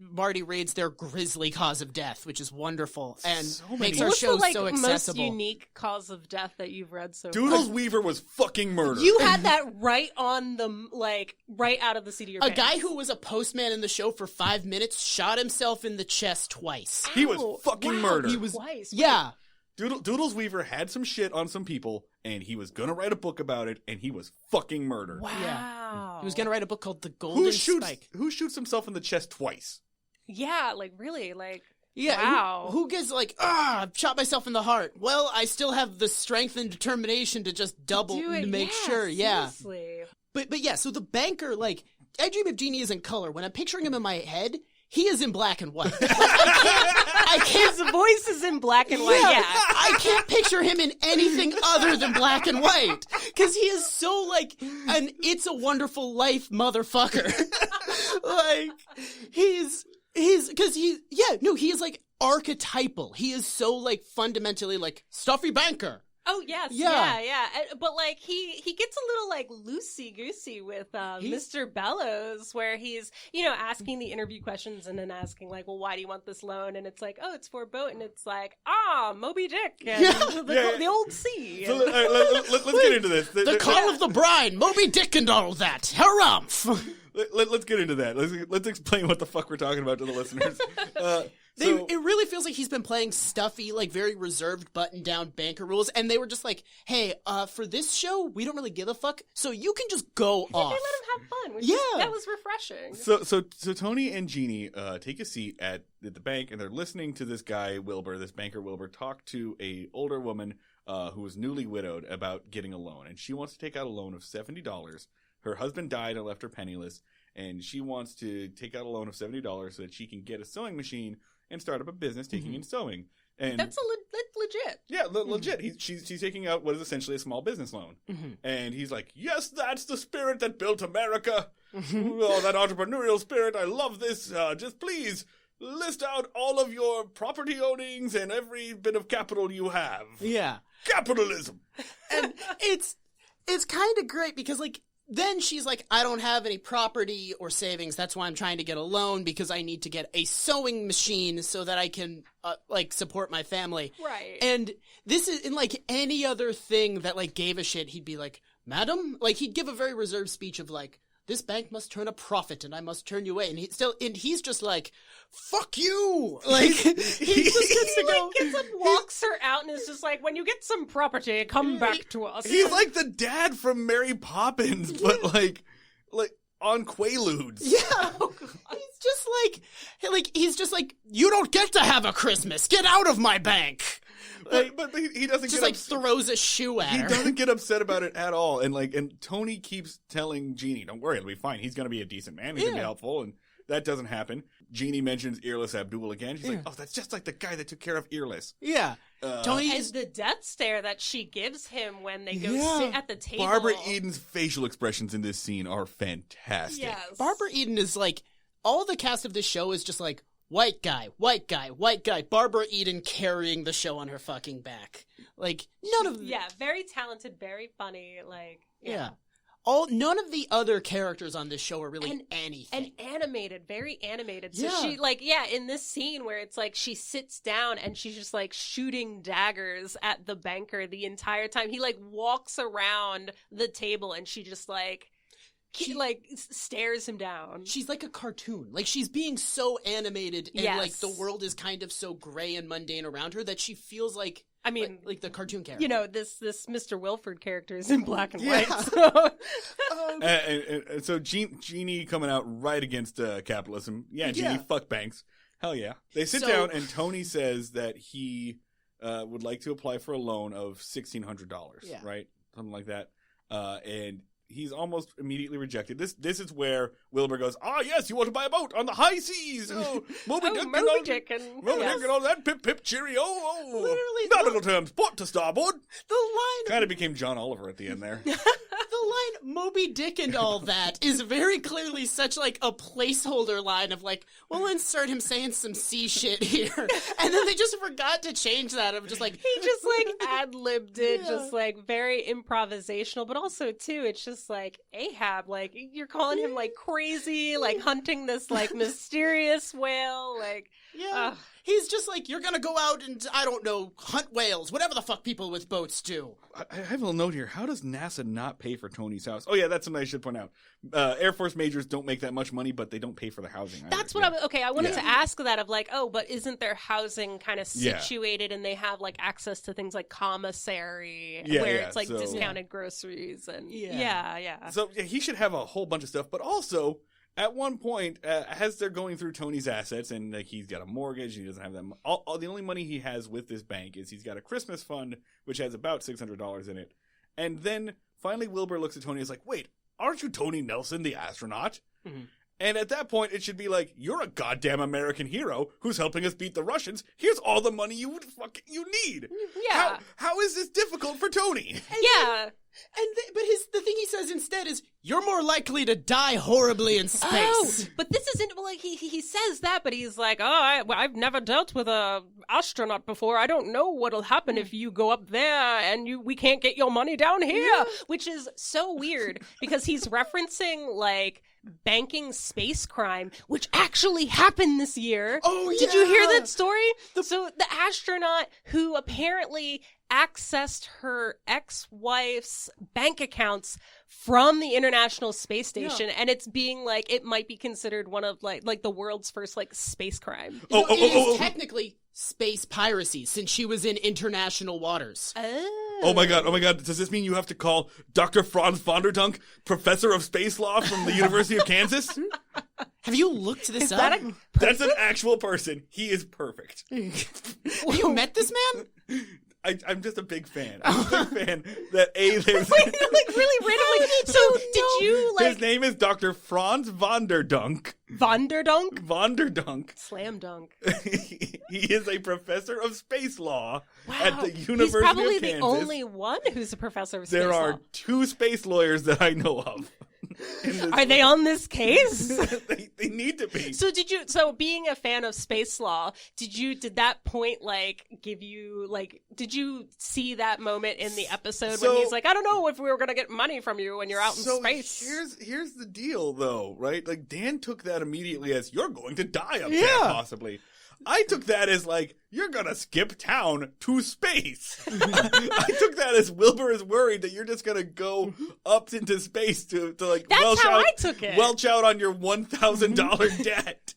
Marty reads their grisly cause of death, which is wonderful and makes our What's show the, so most accessible. unique cause of death that you've read so far? Doodles Weaver was fucking murdered. You had that right on the right out of the seat of your A pants. guy who was a postman in the show for 5 minutes shot himself in the chest twice. He was fucking murdered. He was twice. Yeah. Doodles Weaver had some shit on some people, and he was gonna write a book about it, and he was fucking murdered. Wow. Yeah. He was gonna write a book called The Golden Spike. Who shoots himself in the chest twice? Yeah, like really, like Yeah, wow. Who gets like, I've shot myself in the heart. Well, I still have the strength and determination to just double Do it, to make sure. Yeah. Seriously. But yeah, so the banker, like, I Dream of Jeannie is in color. When I'm picturing him in my head, he is in black and white. Like, I can't. His voice is in black and white. Yeah. I can't picture him in anything other than black and white because he is so like an It's a Wonderful Life motherfucker. Like he is like archetypal. He is so like fundamentally like stuffy banker. Oh yes, Yeah. yeah. But like he gets a little like loosey goosey with Mr. Bellows, where he's asking the interview questions and then asking like, well, why do you want this loan? And it's like, oh, it's for a boat, and it's like, Moby Dick and the old sea. So let's get into this. The Call of the Bride, Moby Dick, and all that. Harumph. Let's get into that. Let's explain what the fuck we're talking about to the listeners. It really feels like he's been playing stuffy, like very reserved, button-down banker rules, and they were just like, "Hey, for this show, we don't really give a fuck, so you can just go off." They let him have fun. Which that was refreshing. So Tony and Jeannie take a seat at the bank, and they're listening to this guy Wilbur, this banker Wilbur, talk to a older woman who was newly widowed about getting a loan, and she wants to take out a loan of $70. Her husband died and left her penniless, and she wants to take out a loan of $70 so that she can get a sewing machine and start up a business taking in sewing. And that's legit. Yeah, legit. She's taking out what is essentially a small business loan. And he's like, yes, that's the spirit that built America. Oh, that entrepreneurial spirit. I love this. Just please list out all of your property ownings and every bit of capital you have. Yeah. Capitalism. And it's kind of great because, like, then she's like, I don't have any property or savings. That's why I'm trying to get a loan because I need to get a sewing machine so that I can, support my family. Right. And this is, in, like, any other thing that, like, gave a shit, he'd be like, madam? Like, he'd give a very reserved speech of, like, this bank must turn a profit and I must turn you away. And he's just like, fuck you! Like, he just gets to go. Gets up, walks her out, and is just like, when you get some property, come back to us. He's like the dad from Mary Poppins, but like on Quaaludes. Yeah. He's just like, you don't get to have a Christmas. Get out of my bank. But he doesn't just get like throws a shoe at her. He doesn't get upset about it at all. And Tony keeps telling Jeannie, don't worry, it'll be fine. He's going to be a decent man. He's going to be helpful. And that doesn't happen. Jeannie mentions Earless Abdul again. She's like, oh, that's just like the guy that took care of Earless. Yeah. Tony is the death stare that she gives him when they go sit at the table. Barbara Eden's facial expressions in this scene are fantastic. Yes. Barbara Eden is like, all the cast of this show is just like, white guy, white guy, white guy. Barbara Eden carrying the show on her fucking back. Like, none of... Yeah, very talented, very funny, like... Yeah. None of the other characters on this show are really anything. And animated, very animated. So Yeah. she, in this scene where it's like she sits down and she's just, like, shooting daggers at the banker the entire time. He, like, walks around the table and she just, like... She stares him down. She's like a cartoon. Like, she's being so animated and, like, the world is kind of so gray and mundane around her that she feels like I mean, like the cartoon character. you know, this Mr. Wilford character is in black and white. Yeah. So. And so Jeannie coming out right against capitalism. Yeah, Jeannie, fuck banks. Hell yeah. They sit down and Tony says that he would like to apply for a loan of $1,600, right? Something like that. And he's almost immediately rejected. This is where Wilbur goes, yes, you want to buy a boat on the high seas. Oh, Moby Dick and all that. Pip, pip, cheerio. Oh, Literally, nautical terms, port to starboard. The line kind of became John Oliver at the end there. The line Moby Dick and all that is very clearly such like a placeholder line of like, we'll insert him saying some sea shit here. And then they just forgot to change that. I'm just like, he just like ad-libbed it, just like very improvisational, but also too, it's just like Ahab, like you're calling him like crazy, like hunting this like mysterious whale, like he's just like, you're gonna go out and, I don't know, hunt whales, whatever the fuck people with boats do. I have a little note here. How does NASA not pay for Tony's house? Oh, yeah, that's something I should point out. Air Force majors don't make that much money, but they don't pay for the housing either. That's what I wanted to ask that of like, but isn't their housing kind of situated and they have like access to things like commissary where it's like discounted groceries and So he should have a whole bunch of stuff, but also at one point, as they're going through Tony's assets, and like he's got a mortgage, he doesn't have that. The only money he has with this bank is he's got a Christmas fund, which has about $600 in it. And then finally, Wilbur looks at Tony and is like, "Wait, aren't you Tony Nelson, the astronaut?" Mm-hmm. And at that point, it should be like, "You're a goddamn American hero who's helping us beat the Russians. Here's all the money you need." Yeah. How is this difficult for Tony? But the thing he says instead is, "You're more likely to die horribly in space." But this isn't like he says that, but he's like, I've never dealt with a astronaut before. I don't know what'll happen if you go up there and we can't get your money down here, which is so weird because he's referencing like banking space crime, which actually happened this year. Oh yeah, did you hear that story? So the astronaut who apparently accessed her ex-wife's bank accounts from the International Space Station, and it's being like, it might be considered one of like the world's first like space crime. It is technically space piracy since she was in international waters. Oh my god, does this mean you have to call Dr. Franz von der Dunk, professor of space law from the University of Kansas? Have you looked this up? That's an actual person. He is perfect. Have you met this man? I'm just a big fan. I'm a big fan that there's... Wait, like really randomly. So did you like... His name is Dr. Franz von der Dunk. Von der Dunk? Von der Dunk. Slam dunk. He is a professor of space law at the University of Kansas. He's probably the only one who's a professor of space law. There are 2 space lawyers that I know of. Are they on this case? they need to be. So being a fan of space law, did that point like give you like, did you see that moment in the episode when he's like, I don't know if we were going to get money from you when you're out in space? Here's the deal though, right? Like Dan took that immediately as, you're going to die up there possibly. I took that as like, you're gonna skip town to space. I took that as Wilbur is worried that you're just gonna go up into space to like I took it. Welch out on your $1,000 debt.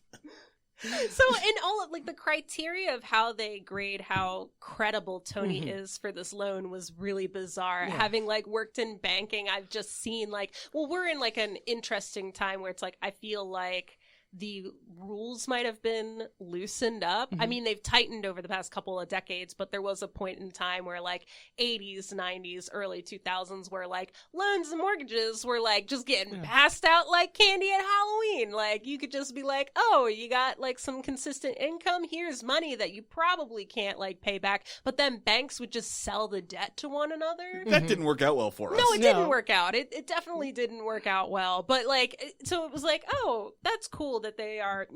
So in all of like the criteria of how they grade how credible Tony is for this loan was really bizarre. Yeah. Having like worked in banking, I've just seen like, we're in like an interesting time where it's like, I feel like the rules might have been loosened up. I mean, they've tightened over the past couple of decades, but there was a point in time where like 80s, 90s, early 2000s where like loans and mortgages were like just getting passed out like candy at Halloween. Like you could just be like, oh, you got like some consistent income. Here's money that you probably can't like pay back. But then banks would just sell the debt to one another. That didn't work out well for us. No, it didn't work out. It definitely didn't work out well. But like, so it was like, oh, that's cool that they are,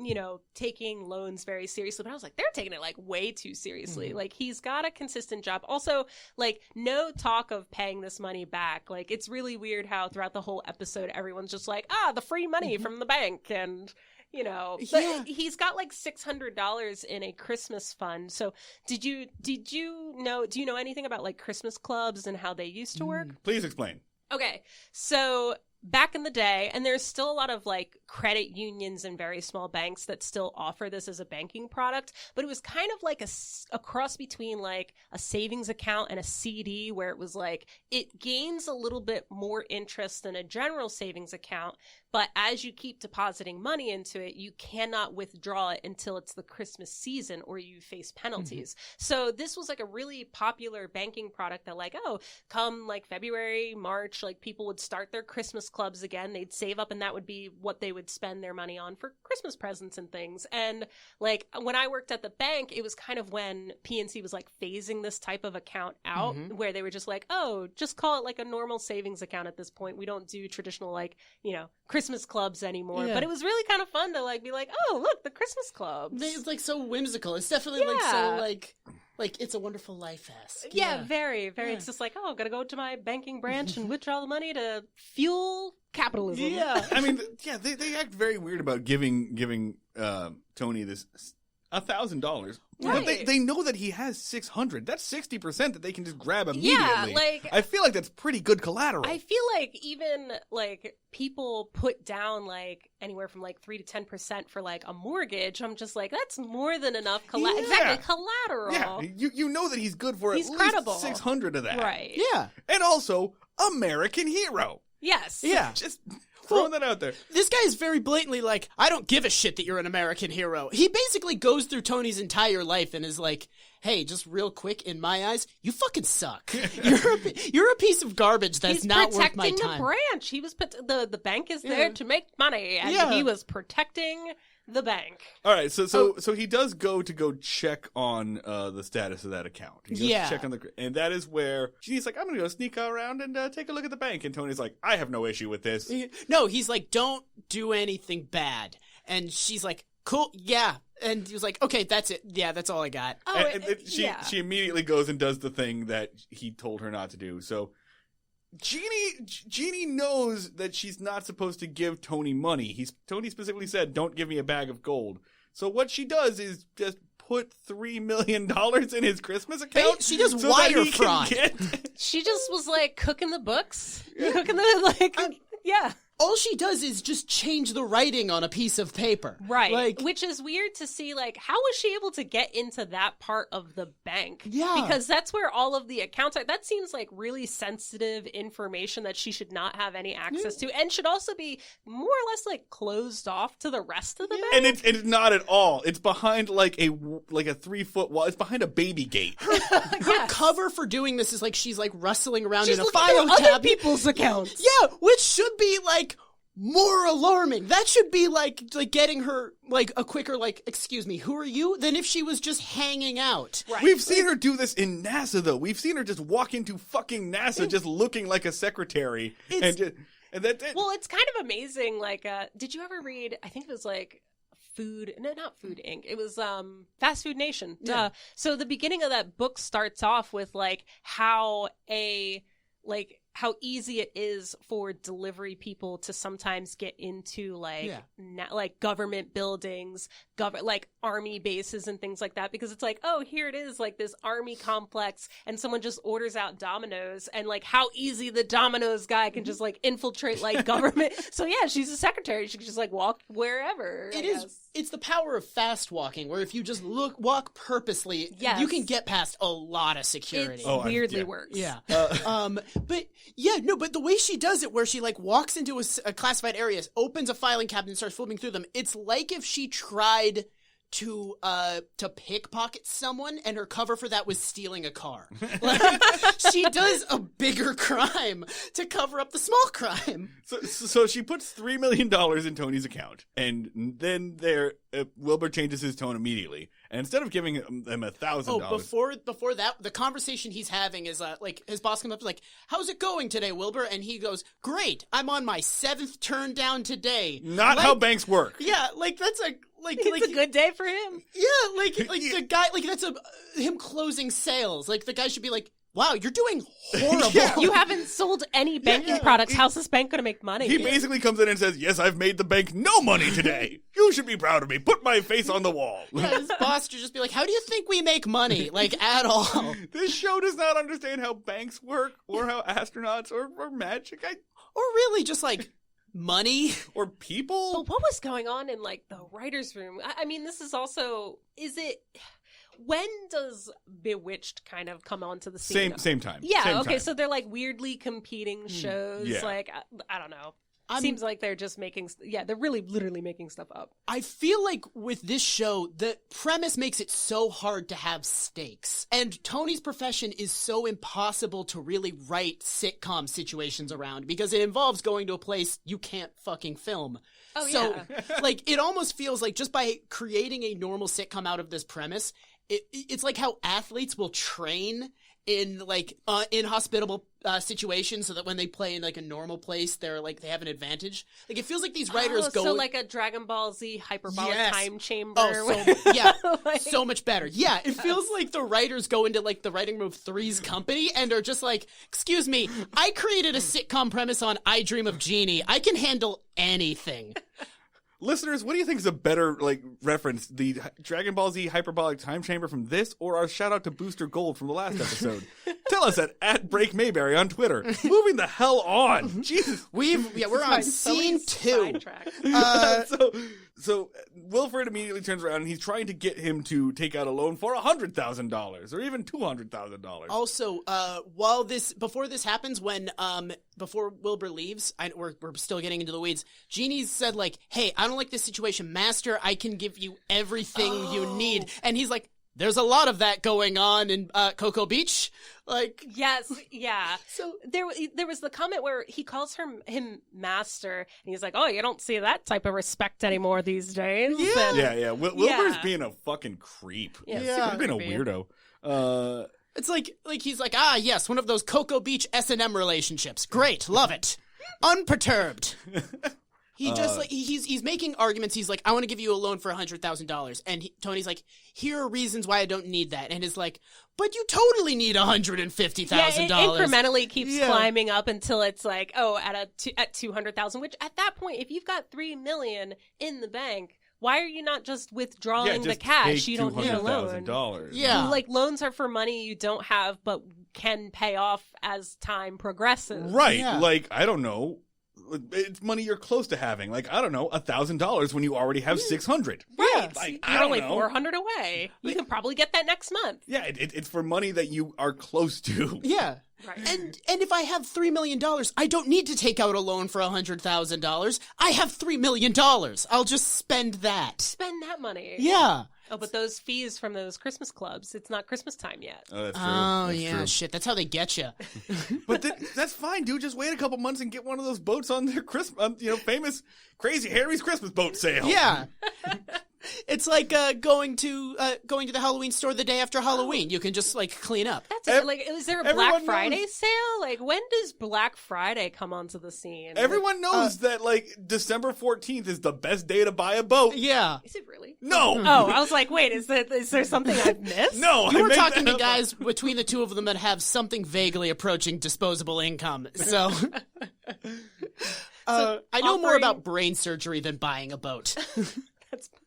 taking loans very seriously. But I was like, they're taking it like way too seriously. Like he's got a consistent job. Also, like no talk of paying this money back. Like it's really weird how throughout the whole episode, everyone's just like, the free money from the bank. And, but he's got like $600 in a Christmas fund. So do you know anything about like Christmas clubs and how they used to work? Please explain. Okay. So back in the day, and there's still a lot of like credit unions and very small banks that still offer this as a banking product, but it was kind of like a cross between like a savings account and a CD, where it was like it gains a little bit more interest than a general savings account, but as you keep depositing money into it, you cannot withdraw it until it's the Christmas season or you face penalties. So this was like a really popular banking product that like, oh, come like February, March, like people would start their Christmas clubs again. They'd save up and that would be what they would spend their money on for Christmas presents and things. And like when I worked at the bank, it was kind of when PNC was like phasing this type of account out, where they were just like, oh, just call it like a normal savings account at this point. We don't do traditional like, you know, Christmas clubs anymore. But it was really kind of fun to like be like, oh, look, the Christmas clubs. It's like so whimsical. It's definitely like so like It's a Wonderful Life-esque. Yeah, very, very. It's just like, oh, gotta go to my banking branch and withdraw the money to fuel capitalism. Yeah. I mean, they act very weird about giving Tony this $1,000. Right. But they know that he has 600. That's 60% that they can just grab immediately. Yeah, like I feel like that's pretty good collateral. I feel like even like people put down like anywhere from like 3 to 10% for like a mortgage. I'm just like, that's more than enough collateral. Exactly, collateral. Yeah, you know that he's good for He's at credible. least 600 of that. Right. Yeah. And also American hero. Yes. Yeah. Just throwing that out there. This guy is very blatantly like, I don't give a shit that you're an American hero. He basically goes through Tony's entire life and is like, hey, just real quick, in my eyes, you fucking suck. You're a piece of garbage that's He's not worth my protecting time. the branch. He was the bank is there to make money, and he was protecting the bank. All right, so he does go check on the status of that account. He goes to check on and that is where Jeannie's like, I'm gonna go sneak around and take a look at the bank. And Tony's like, I have no issue with this. No, he's like, don't do anything bad. And she's like, cool, yeah. And he was like, okay, that's it. Yeah, that's all I got. Oh, and she immediately goes and does the thing that he told her not to do. So Jeannie knows that she's not supposed to give Tony money. Tony specifically said, don't give me a bag of gold. So what she does is just put $3 million in his Christmas account. She does wire fraud. She just was like cooking the books. Cooking the yeah. All she does is just change the writing on a piece of paper. Right. Like, which is weird to see, like, how was she able to get into that part of the bank? Yeah. Because that's where all of the accounts are. That seems like really sensitive information that she should not have any access to, and should also be more or less, like, closed off to the rest of the bank. And it's not at all. It's behind, like a 3-foot wall. It's behind a baby gate. Her cover for doing this is, like, she's, like, rustling around She's in a looking file through cabinet. other people's accounts. Yeah, which should be, like, more alarming. That should be like getting her like a quicker like, excuse me, who are you? Than if she was just hanging out. Right. We've seen her do this in NASA though. We've seen her just walk into fucking NASA just looking like a secretary. Well, it's kind of amazing. Like, did you ever read? I think it was like not Food Inc. It was Fast Food Nation. Yeah. So the beginning of that book starts off with like how easy it is for delivery people to sometimes get into like government buildings, like army bases and things like that, because it's like, oh, here it is, like this army complex, and someone just orders out Domino's, and like how easy the Domino's guy can just like infiltrate like government. So yeah, she's a secretary. She can just like walk wherever. It's the power of fast walking, where if you just walk purposely, you can get past a lot of security. It weirdly works. Yeah. But the way she does it, where she like walks into a classified area, opens a filing cabinet and starts flipping through them, it's like if she tried to pickpocket someone and her cover for that was stealing a car. Like, she does a bigger crime to cover up the small crime. So she puts $3 million in Tony's account, and then Wilbur changes his tone immediately, and instead of giving him $1,000, before that, the conversation he's having is like his boss comes up like, "How's it going today, Wilbur?" And he goes, "Great, I'm on my 7th turn down today." Not how banks work. Yeah, like that's it's a good day for him. Yeah, like the guy, like that's him closing sales. Like the guy should be like, wow, you're doing horrible. You haven't sold any banking products. How's this bank going to make money? He basically comes in and says, yes, I've made the bank no money today. You should be proud of me. Put my face on the wall. Yeah, his boss should just be like, how do you think we make money? Like, at all. This show does not understand how banks work or how astronauts or magic. Or really just, like, money. Or people? But what was going on in, like, the writer's room? I mean, this is also... When does Bewitched kind of come onto the scene? Same time. Yeah, Same okay, time. so they're, like, weirdly competing shows. Yeah. Like, I don't know. Seems like they're just making... Yeah, they're really literally making stuff up. I feel like with this show, the premise makes it so hard to have stakes. And Tony's profession is so impossible to really write sitcom situations around because it involves going to a place you can't fucking film. Oh, so, yeah. like, it almost feels like just by creating a normal sitcom out of this premise, it's like how athletes will train in inhospitable situations so that when they play in like a normal place, they have an advantage. Like it feels like these writers go so like a Dragon Ball Z hyperbolic time chamber. So much better. Yeah, it feels like the writers go into like the writing room of Three's company and are just like, "Excuse me, I created a sitcom premise on I Dream of Jeannie. I can handle anything." Listeners, what do you think is a better reference? The Dragon Ball Z hyperbolic time chamber from this, or our shout out to Booster Gold from the last episode? Tell us at Break Mayberry on Twitter. Moving the hell on. Jesus. We're on scene 2. So Wilfred immediately turns around and he's trying to get him to take out a loan for $100,000 or even $200,000. Also, before this happens, before Wilbur leaves, we're still getting into the weeds. Jeannie said like, "Hey, I don't like this situation, Master. I can give you everything you need," and he's like, "There's a lot of that going on in Cocoa Beach." Like, yes, yeah. So there was the comment where he calls him master, and he's like, "Oh, you don't see that type of respect anymore these days." Yeah, yeah. Wilbur's being a fucking creep. Yeah, he's being a weirdo. It's like he's like, "Ah, yes, one of those Cocoa Beach S&M relationships. Great, love it, unperturbed." He just like he's making arguments. He's like, "I want to give you a loan for $100,000," and Tony's like, "Here are reasons why I don't need that." And is like, "But you totally need $150,000." Yeah, it incrementally keeps climbing up until it's like, at $200,000. Which at that point, if you've got $3 million in the bank, why are you not just withdrawing the cash? You don't need a loan. Yeah, like loans are for money you don't have, but can pay off as time progresses. Right? Yeah. Like I don't know. It's money you're close to having. Like, I don't know, $1,000 when you already have $600. Right. Like, You're only $400 away. You can probably get that next month. Yeah, it's for money that you are close to. Yeah. Right. And if I have $3 million, I don't need to take out a loan for $100,000. I have $3 million. I'll just spend that. Spend that money. Yeah. Oh, but those fees from those Christmas clubs, it's not Christmas time yet. Oh, that's true. Oh, that's yeah, true. shit. That's how they get you. But that's fine, dude. Just wait a couple months and get one of those boats on their Christmas, famous Crazy Harry's Christmas boat sale. Yeah. It's like going to the Halloween store the day after Halloween. You can just like clean up. That's it. Like, is there a Black Friday sale? Like, when does Black Friday come onto the scene? Everyone knows that December 14th is the best day to buy a boat. Yeah. Is it really? No. Oh, I was like, wait, is there something I've missed? No, You were talking to guys between the two of them that have something vaguely approaching disposable income. So, I know more about brain surgery than buying a boat. That's bizarre.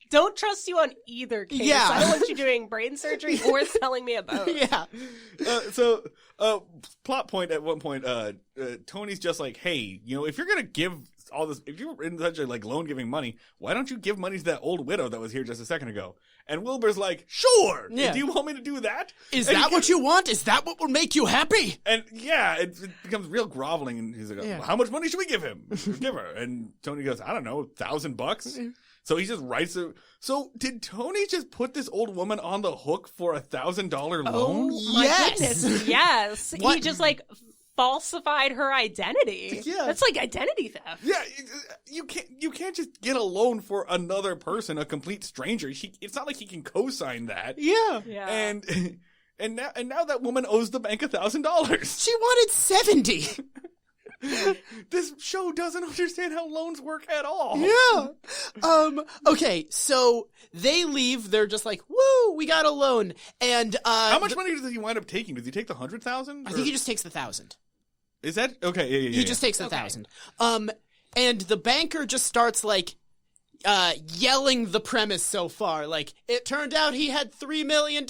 Don't trust you on either case. Yeah. I don't want you doing brain surgery or selling me a boat. Yeah. So, plot point at one point, Tony's just like, hey, if you're gonna give all this, if you're in such a loan giving money, why don't you give money to that old widow that was here just a second ago? And Wilbur's like, sure. Yeah. Do you want me to do that? Is that what you want? Is that what will make you happy? And yeah, it becomes real groveling. And he's like, how much money should we give him? Give her. And Tony goes, I don't know, $1,000. So he just writes it. So did Tony just put this old woman on the hook for $1,000 loan? Oh my goodness. Yes. What? He just falsified her identity. Yeah. That's like identity theft. Yeah, you can't just get a loan for another person, a complete stranger. It's not like he can co-sign that. Yeah. Yeah. And now that woman owes the bank $1,000. She wanted 70. This show doesn't understand how loans work at all. Yeah. Okay, so they leave. They're just like, woo, we got a loan. And how much money does he wind up taking? Does he take the 100,000? I think he just takes the 1,000. Is that okay? Yeah. He just takes the 1,000. And the banker just starts yelling the premise so far. Like, it turned out he had $3 million.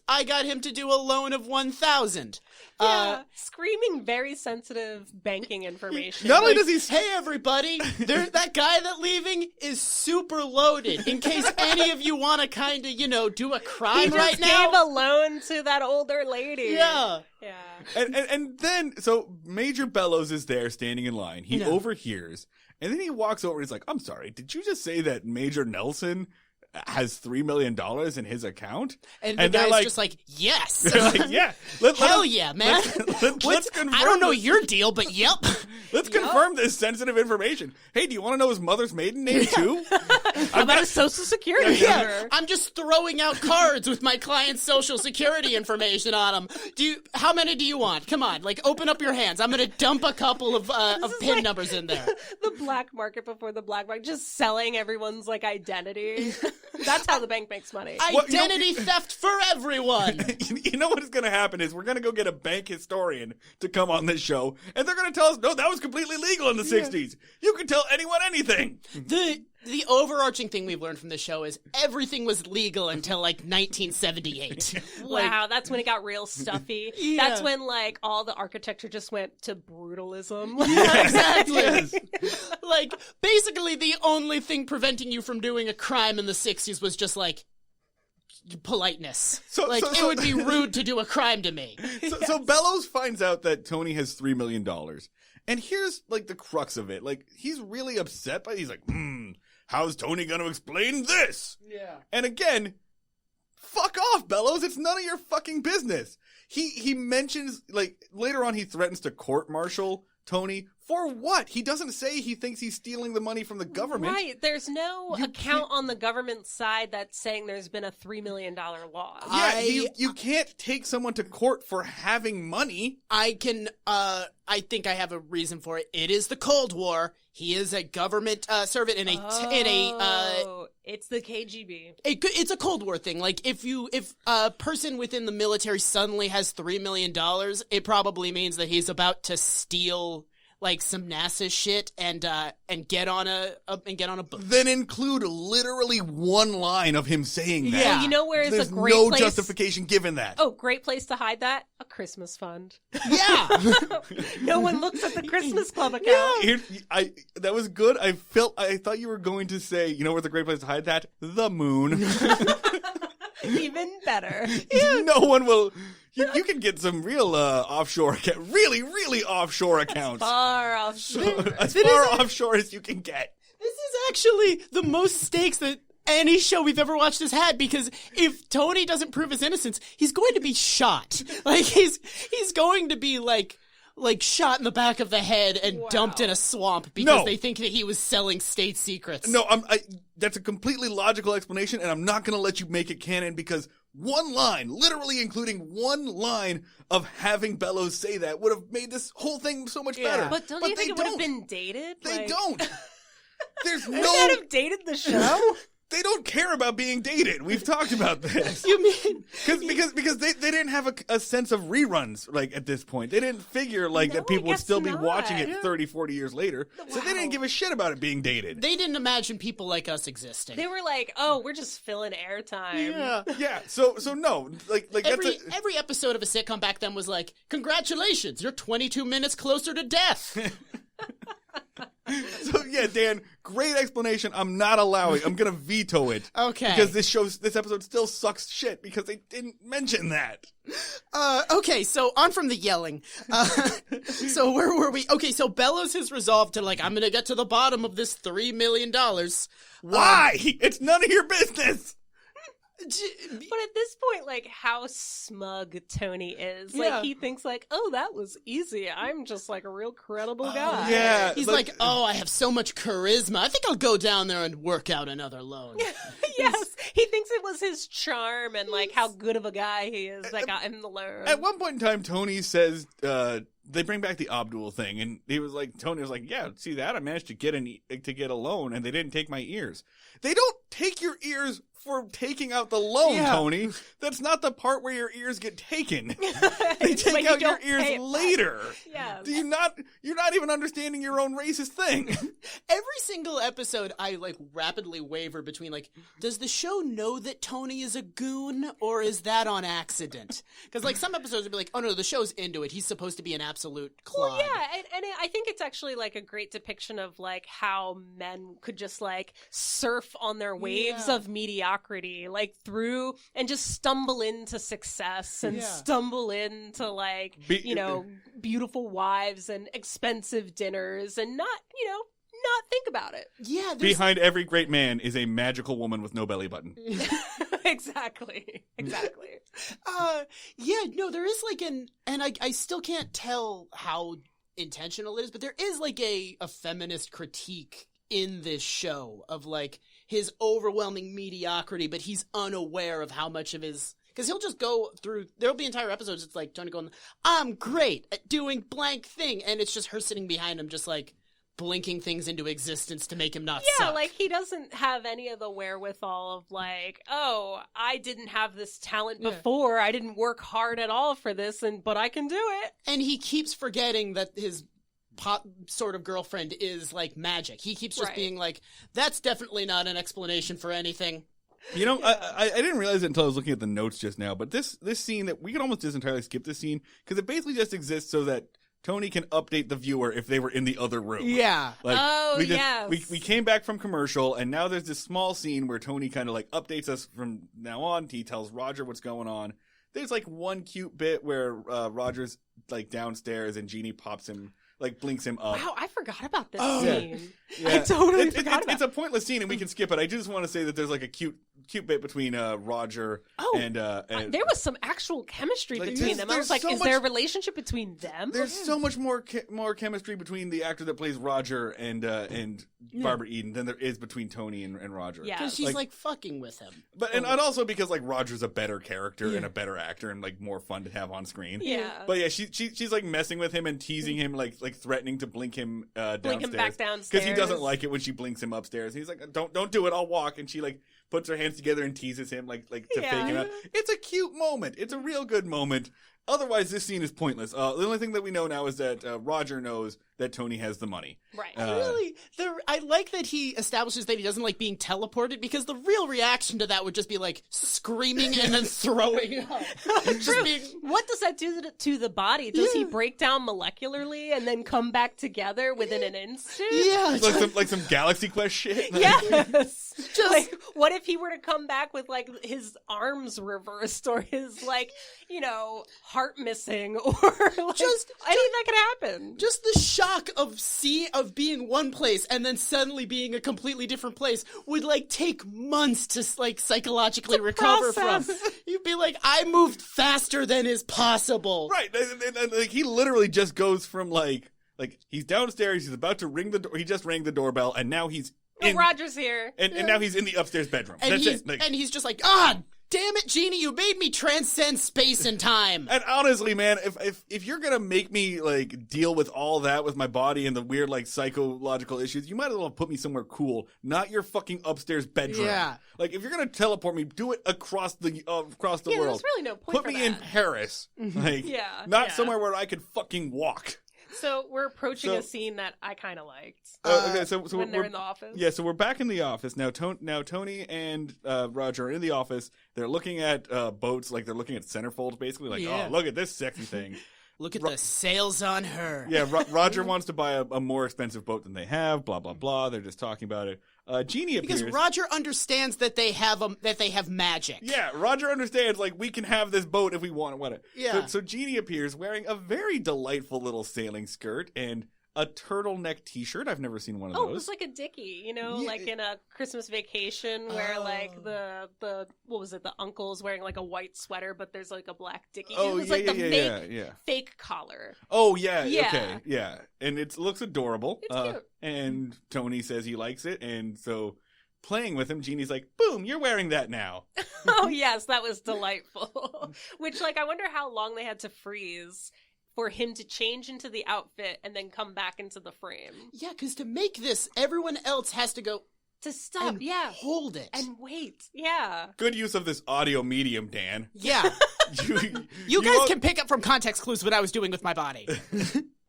I got him to do a loan of 1,000. Yeah, screaming very sensitive banking information. Not only does he Hey, everybody, that guy that's leaving is super loaded. In case any of you want to kind of, do a crime he right just now. gave a loan to that older lady. Yeah. Yeah. and then so Major Bellows is there standing in line. He overhears, and then he walks over. He's like, "I'm sorry, did you just say that Major Nelson has $3 million in his account?" And the guy's just like, yes. They're like, yeah. Hell yeah, man. Let's confirm I don't know this. your deal, but yep. Let's confirm this sensitive information. Hey, do you want to know his mother's maiden name too? How about his social security number? I'm just throwing out cards with my client's social security information on them. How many do you want? Come on, open up your hands. I'm going to dump a couple of PIN numbers in there. The black market before the black market, just selling everyone's identity. That's how the bank makes money. Identity theft for everyone. You know what is going to happen is we're going to go get a bank historian to come on this show, and they're going to tell us, no, that was completely legal in the 60s. You can tell anyone anything. The overarching thing we've learned from this show is everything was legal until 1978. Wow, that's when it got real stuffy. Yeah. That's when all the architecture just went to brutalism. Yeah, exactly. Basically the only thing preventing you from doing a crime in the 60s was just politeness. It would be rude to do a crime to me. So Bellows finds out that Tony has $3 million. And here's the crux of it. He's really upset by it. He's like, how's Tony going to explain this? Yeah. And again, fuck off, Bellows. It's none of your fucking business. He mentions, later on he threatens to court-martial Tony. For what? He doesn't say he thinks he's stealing the money from the government. Right. There's no account on the government side that's saying there's been a $3 million loss. Yeah, you can't take someone to court for having money. I think I have a reason for it. It is the Cold War. He is a government servant in a it's the KGB. It's a Cold War thing. If a person within the military suddenly has $3 million, it probably means that he's about to steal some NASA shit and get on a boat. Then include literally one line of him saying that. Yeah. Well, you know where is There's a great no place? justification given that. Oh, great place to hide that? A Christmas fund. Yeah. No one looks at the Christmas Club account. That was good. I thought you were going to say, you know where's a great place to hide that? The moon. Even better. No one will. You can get some real offshore, really, really offshore accounts. Far offshore. As far offshore as you can get. This is actually the most stakes that any show we've ever watched has had, because if Tony doesn't prove his innocence, he's going to be shot. He's going to be shot in the back of the head and dumped in a swamp because they think that he was selling state secrets. No, that's a completely logical explanation, and I'm not going to let you make it canon because one line, literally including one line of having Bellows say that would have made this whole thing so much better. But don't you think it would have been dated? They don't. There's Would that have dated the show? They don't care about being dated. We've talked about this. You mean because they didn't have a sense of reruns at this point. They didn't figure that people would still be watching it 30, 40 years later. So they didn't give a shit about it being dated. They didn't imagine people like us existing. They were like, "Oh, we're just filling airtime." Yeah. So no, every episode of a sitcom back then was like, "Congratulations, you're 22 minutes closer to death." So yeah, Dan, great explanation. I'm not allowing. I'm gonna veto it. Okay. Because this episode still sucks shit because they didn't mention that. Okay, so on from the yelling. So where were we? Okay, so Bellows has resolved to I'm gonna get to the bottom of this $3 million. Why? It's none of your business. But at this point, how smug Tony is. Yeah. He thinks oh, that was easy. I'm just a real credible guy. Yeah. He's I have so much charisma. I think I'll go down there and work out another loan. Yes. He thinks it was his charm and how good of a guy he is that got him the loan. At one point in time, Tony says, they bring back the Abdul thing, and he was Tony was yeah, see that? I managed to get a loan, and they didn't take my ears. They don't take your ears for taking out the loan, Yeah. Tony. That's not the part where your ears get taken. They It's when take you out your don't pay ears it later. Yeah. You're not even understanding your own racist thing. Every single episode, I like rapidly waver between like, does the show know that Tony is a goon, or is that on accident? Because like some episodes would be like, oh no, the show's into it. He's supposed to be an absolute clod. Well, yeah, and I think it's actually like a great depiction of like how men could just like surf on their waves Yeah. of mediocrity, like through and just stumble into success and Yeah. stumble into like beautiful wives and expensive dinners and not think about it. Yeah, there's Behind every great man is a magical woman with no belly button. Exactly. yeah, no, there is like and I still can't tell how intentional it is, but there is like a feminist critique in this show of like his overwhelming mediocrity, but he's unaware of how much of his, because he'll just go through, there'll be entire episodes it's like Tony going, I'm great at doing blank thing, and it's just her sitting behind him just like blinking things into existence to make him not Yeah, suck. like he doesn't have any of the wherewithal of like, oh, I didn't have this talent before. I didn't work hard at all for this, but I can do it. And he keeps forgetting that his pop sort of girlfriend is like magic. He keeps just Right. being like, that's definitely not an explanation for anything. You know, I didn't realize it until I was looking at the notes just now, but this scene, that we can almost just entirely skip this scene, because it basically just exists so that Tony can update the viewer if they were in the other room. Yeah. Like, Oh, we just, yes. we came back from commercial, and now there's this small scene where Tony kind of like updates us from now on. He tells Roger what's going on. There's like one cute bit where Roger's like downstairs and Jeannie pops him, like blinks him up. Wow, I forgot about this Oh. scene. Yeah. I totally forgot about It's a pointless scene, and we can skip it. I just want to say that there's like a cute bit between Roger and There was some actual chemistry Like, between them. I there's was like, so is much- there a relationship between them? There's so much more chemistry between the actor that plays Roger and Barbara Eden than there is between Tony and Roger. Yeah. Because she's like fucking with him. But and also because like Roger's a better character and a better actor and like more fun to have on screen. Yeah. But yeah, she's like messing with him and teasing him, like threatening to blink him downstairs. Blink him back downstairs. Because he doesn't like it when she blinks him upstairs. He's like, don't do it, I'll walk. And she like puts her hands together and teases him like to fake him out. It's a cute moment. It's a real good moment. Otherwise, this scene is pointless. The only thing that we know now is that Roger knows that Tony has the money. Right. I like that he establishes that he doesn't like being teleported, because the real reaction to that would just be like screaming and then throwing up. Just being, What does that do to the body? Does he break down molecularly and then come back together within an instant? yeah. Like some Galaxy Quest shit. Yes. Just- like, what if he were to come back with like his arms reversed or his like, heart missing or like Just- anything that could happen? Just the shock of being one place and then suddenly being a completely different place would like take months to like psychologically recover process. from. You'd be like, I moved faster than is possible. Right. And, like, he literally just goes from like he's downstairs, he's about to ring the door, he just rang the doorbell, and now he's in, Roger's here. and now he's in the upstairs bedroom. And That's he's it. Like, and he's just like, damn it, Jeannie, you made me transcend space and time. and honestly, man, if you're gonna make me like deal with all that with my body and the weird like psychological issues, you might as well put me somewhere cool, not your fucking upstairs bedroom. Yeah. Like if you're gonna teleport me, do it across the world. There's really no point Put for me that. in Paris, like Yeah. somewhere where I could fucking walk. So we're approaching So- a scene that I kind of liked. Okay, so When they're in the office. Yeah, so we're back in the office now. Tony and Roger are in the office. They're looking at boats, like they're looking at centerfolds, basically. Like, Yeah. oh, look at this sexy thing. Look at the sails on her. Yeah, Roger wants to buy a more expensive boat than they have. Blah blah blah. They're just talking about it. Jeannie appears. Because Roger understands that they have magic. Yeah, Roger understands, like, we can have this boat if we want it. Yeah. So Jeannie appears wearing a very delightful little sailing skirt and a turtleneck t-shirt. I've never seen one of Oh, those. it was like a dickie, Yeah. like in a Christmas Vacation where like the what was it? The uncle's wearing like a white sweater, but there's like a black dickie. Oh, it was yeah, like the yeah. fake collar. Oh, yeah, Yeah. okay, yeah. And it looks adorable. It's cute. And Tony says he likes it, and so playing with him, Jeannie's like, boom, you're wearing that now. Oh yes, that was delightful. Which like I wonder how long they had to freeze for him to change into the outfit and then come back into the frame. Yeah, because to make this, everyone else has to go, To stop, and yeah. hold it. And wait, yeah. Good use of this audio medium, Dan. Yeah. You guys can pick up from context clues what I was doing with my body.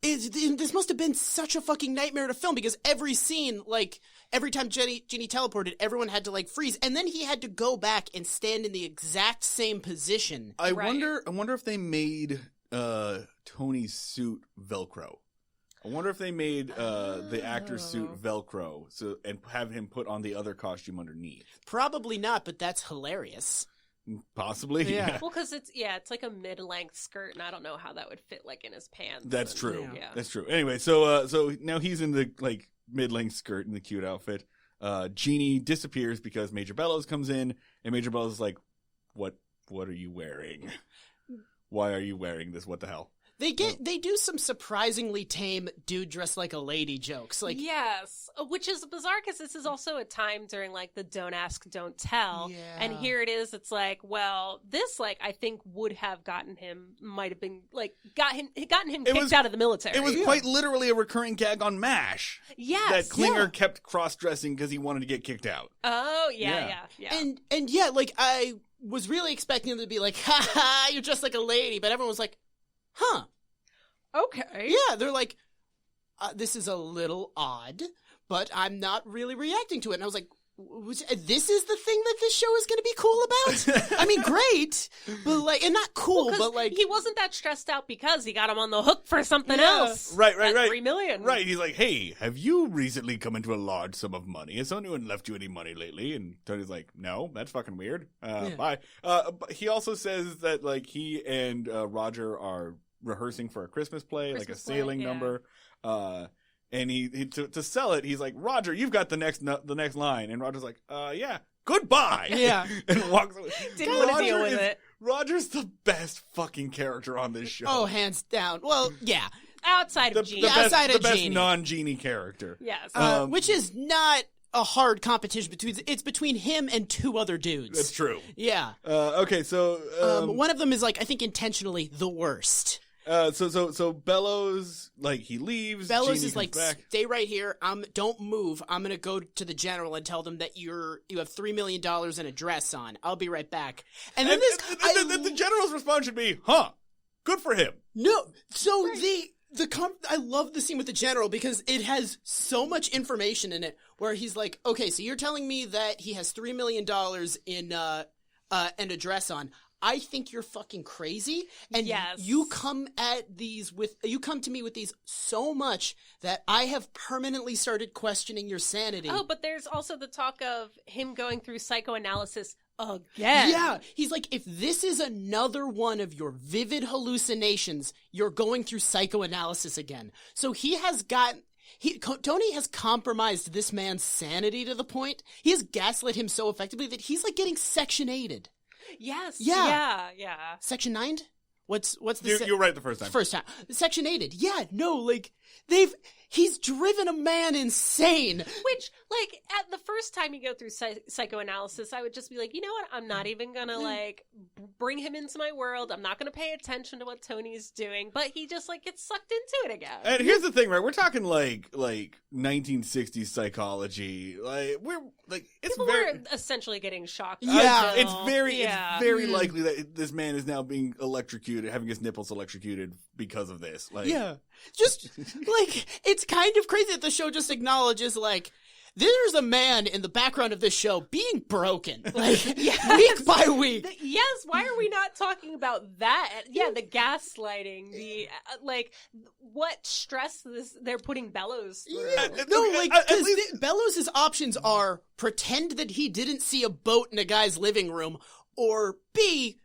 This must have been such a fucking nightmare to film because every scene, like, every time Jeannie teleported, everyone had to, like, freeze. And then he had to go back and stand in the exact same position. I wonder if they made Tony's suit Velcro. I wonder if they made the actor's suit Velcro and have him put on the other costume underneath. Probably not, but that's hilarious. Possibly, Yeah. Well, because it's like a mid-length skirt, and I don't know how that would fit like in his pants. That's true. Yeah. That's true. Anyway, so now he's in the like mid-length skirt and the cute outfit. Jeannie disappears because Major Bellows comes in, and Major Bellows is like, "What are you wearing? Why are you wearing this? What the hell?" They do some surprisingly tame dude dressed like a lady jokes. Like, yes, which is bizarre because this is also a time during like the don't ask, don't tell. Yeah. And here it is. It's like, well, this like I think would have gotten him gotten him kicked out of the military. It was quite literally a recurring gag on MASH. Yes. That Klinger kept cross-dressing because he wanted to get kicked out. Oh yeah. And yeah, like I was really expecting them to be like, "Ha ha, you're dressed like a lady," but everyone was like, "Huh." Okay. Yeah, they're like, this is a little odd, but I'm not really reacting to it. And I was like, this is the thing that this show is going to be cool about? I mean, great, but like, and not cool, but like. He wasn't that stressed out because he got him on the hook for something else. Right. That $3 million. Right, he's like, "Hey, have you recently come into a large sum of money? Has anyone left you any money lately?" And Tony's like, "No, that's fucking weird. Bye." But he also says that like he and Roger are rehearsing for a Christmas play, like a sailing number. And he to sell it, he's like, "Roger, you've got the next line." And Roger's like, "Yeah, goodbye." Yeah. And walks away. Didn't want to deal with it. Roger's the best fucking character on this show. Oh, hands down. Well, yeah. Outside of Jeannie. The best non-Jeannie character. Yes. Which is not a hard competition it's between him and two other dudes. That's true. Yeah. Okay, so one of them is like, I think intentionally the worst. So Bellows, like, he leaves. Bellows Jeannie is like, comes back. "Stay right here. Don't move. I'm gonna go to the general and tell them that you have $3 million and a dress on. I'll be right back." And then the general's response should be, "Huh, good for him." No, so I love the scene with the general because it has so much information in it where he's like, "Okay, so you're telling me that he has $3 million in and a dress on. I think you're fucking crazy, and you come to me with these so much that I have permanently started questioning your sanity." Oh, but there's also the talk of him going through psychoanalysis again. Yeah, he's like, if this is another one of your vivid hallucinations, you're going through psychoanalysis again. So Tony has compromised this man's sanity to the point he has gaslit him so effectively that he's like getting Section 8'd. Yes. Yeah. Yeah. Section 9'd? What's the you're right the first time. First time. Section 8'd. Yeah, no, like he's driven a man insane. Which, like, at the first time you go through psychoanalysis, I would just be like, you know what? I'm not even gonna like bring him into my world. I'm not gonna pay attention to what Tony's doing. But he just like gets sucked into it again. And here's the thing, right? We're talking like 1960s psychology. Like People were essentially getting shocked. Yeah, it's very likely that this man is now being electrocuted, having his nipples electrocuted because of this. Like, yeah, just like it's kind of crazy that the show just acknowledges like there's a man in the background of this show being broken, like week by week. Yes, why are we not talking about that? Yeah, the gaslighting, the what stress they're putting Bellows through. Yeah. No, like because Bellows' options are pretend that he didn't see a boat in a guy's living room, or B,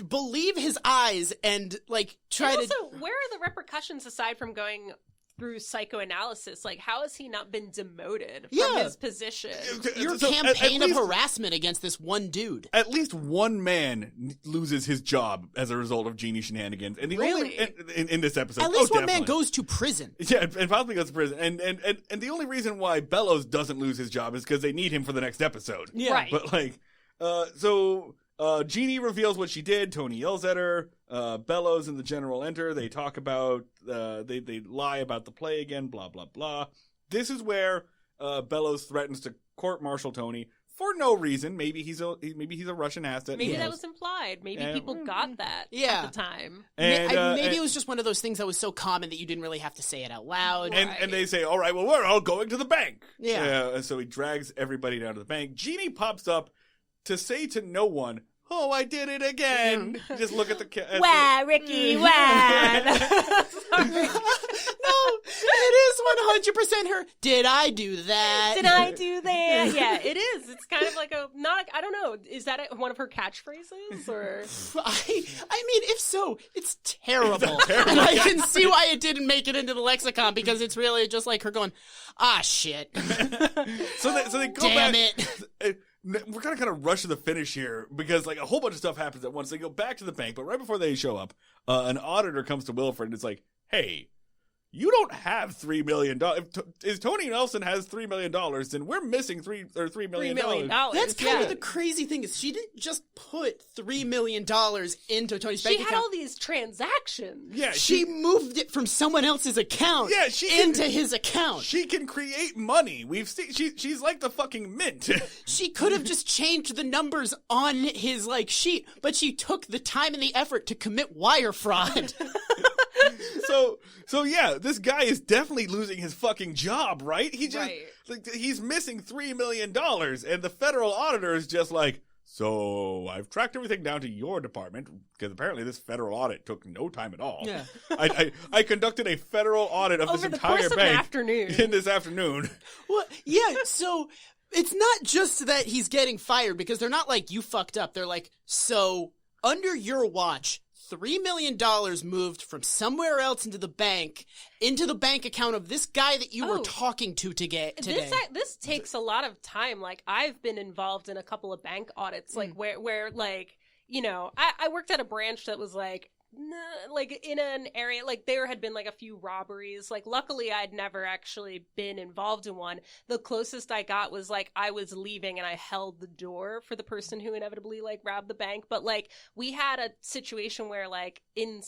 believe his eyes and like try and to. Also, where are the repercussions aside from going through psychoanalysis? Like, how has he not been demoted from his position? Your campaign of harassment against this one dude. At least one man loses his job as a result of Jeannie shenanigans, and the only in this episode. At least one man goes to prison. Yeah, and possibly goes to prison. And the only reason why Bellows doesn't lose his job is because they need him for the next episode. Yeah, right. But like, so Jeannie reveals what she did. Tony yells at her. Bellows and the general enter. They talk about, they lie about the play again, blah, blah, blah. This is where Bellows threatens to court-martial Tony for no reason. Maybe he's a Russian asset. Maybe that was implied. Maybe people got that at the time. And, maybe it was just one of those things that was so common that you didn't really have to say it out loud. And they say, all right, well, we're all going to the bank. Yeah. And so he drags everybody down to the bank. Jeannie pops up to say to no one, oh, I did it again. Just look at the cat. Wow, Ricky, wow. No, it is 100% her. Did I do that? Did I do that? Yeah, it is. It's kind of like I don't know. Is that one of her catchphrases? Or I mean, if so, it's terrible. And I can see why it didn't make it into the lexicon, because it's really just like her going, ah, shit. So they go Damn back. it. We're gonna kind of rush to the finish here because like a whole bunch of stuff happens at once. They go back to the bank, but right before they show up, an auditor comes to Wilfred and it's like, "Hey, you don't have $3 million. If Tony Nelson has $3 million, then we're missing $3 million. $3 million. That's kind of the crazy thing is she didn't just put $3 million into Tony's bank account. She had all these transactions. Yeah, she moved it from someone else's account into his account. She can create money. We've seen she's like the fucking mint. She could have just changed the numbers on his sheet, but she took the time and the effort to commit wire fraud. So yeah, this guy is definitely losing his fucking job, right? He's missing $3 million, and the federal auditor is just like, so I've tracked everything down to your department because apparently this federal audit took no time at all. Yeah, I conducted a federal audit of this entire bank in this afternoon. Well, yeah, so. It's not just that he's getting fired, because they're not like, you fucked up. They're like, so under your watch, $3 million moved from somewhere else into the bank account of this guy that you were talking to today. This takes a lot of time. Like, I've been involved in a couple of bank audits, like where like, you know, I worked at a branch that was like in an area, like there had been like a few robberies. Like, luckily I'd never actually been involved in one. The closest I got was like I was leaving and I held the door for the person who inevitably like robbed the bank. But like we had a situation where like an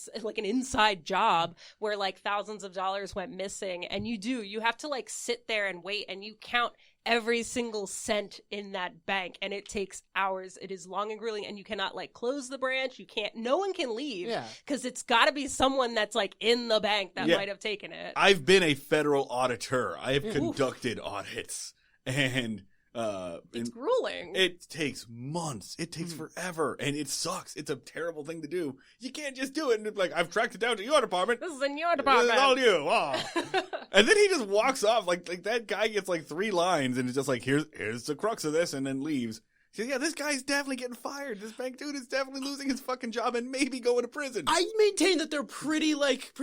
inside job where like thousands of dollars went missing, and you have to like sit there and wait, and you count every single cent in that bank, and it takes hours. It is long and grueling, and you cannot like close the branch. No one can leave because it's got to be someone that's like in the bank that might have taken it. I've been a federal auditor. I have conducted audits, and it's grueling. It takes months. It takes forever, and it sucks. It's a terrible thing to do. You can't just do it and like, I've tracked it down to your department. This is in your department. This is all you. Oh. And then he just walks off. Like that guy gets like 3 lines, and it's just like, here's the crux of this, and then leaves. So yeah, this guy's definitely getting fired. This bank dude is definitely losing his fucking job and maybe going to prison. I maintain that they're pretty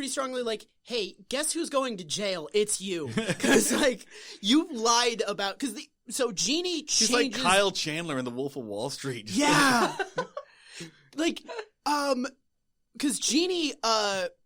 strongly like, hey, guess who's going to jail? It's you. Because like, you lied about, so Jeannie changes... She's like Kyle Chandler in The Wolf of Wall Street. Yeah. Because Jeannie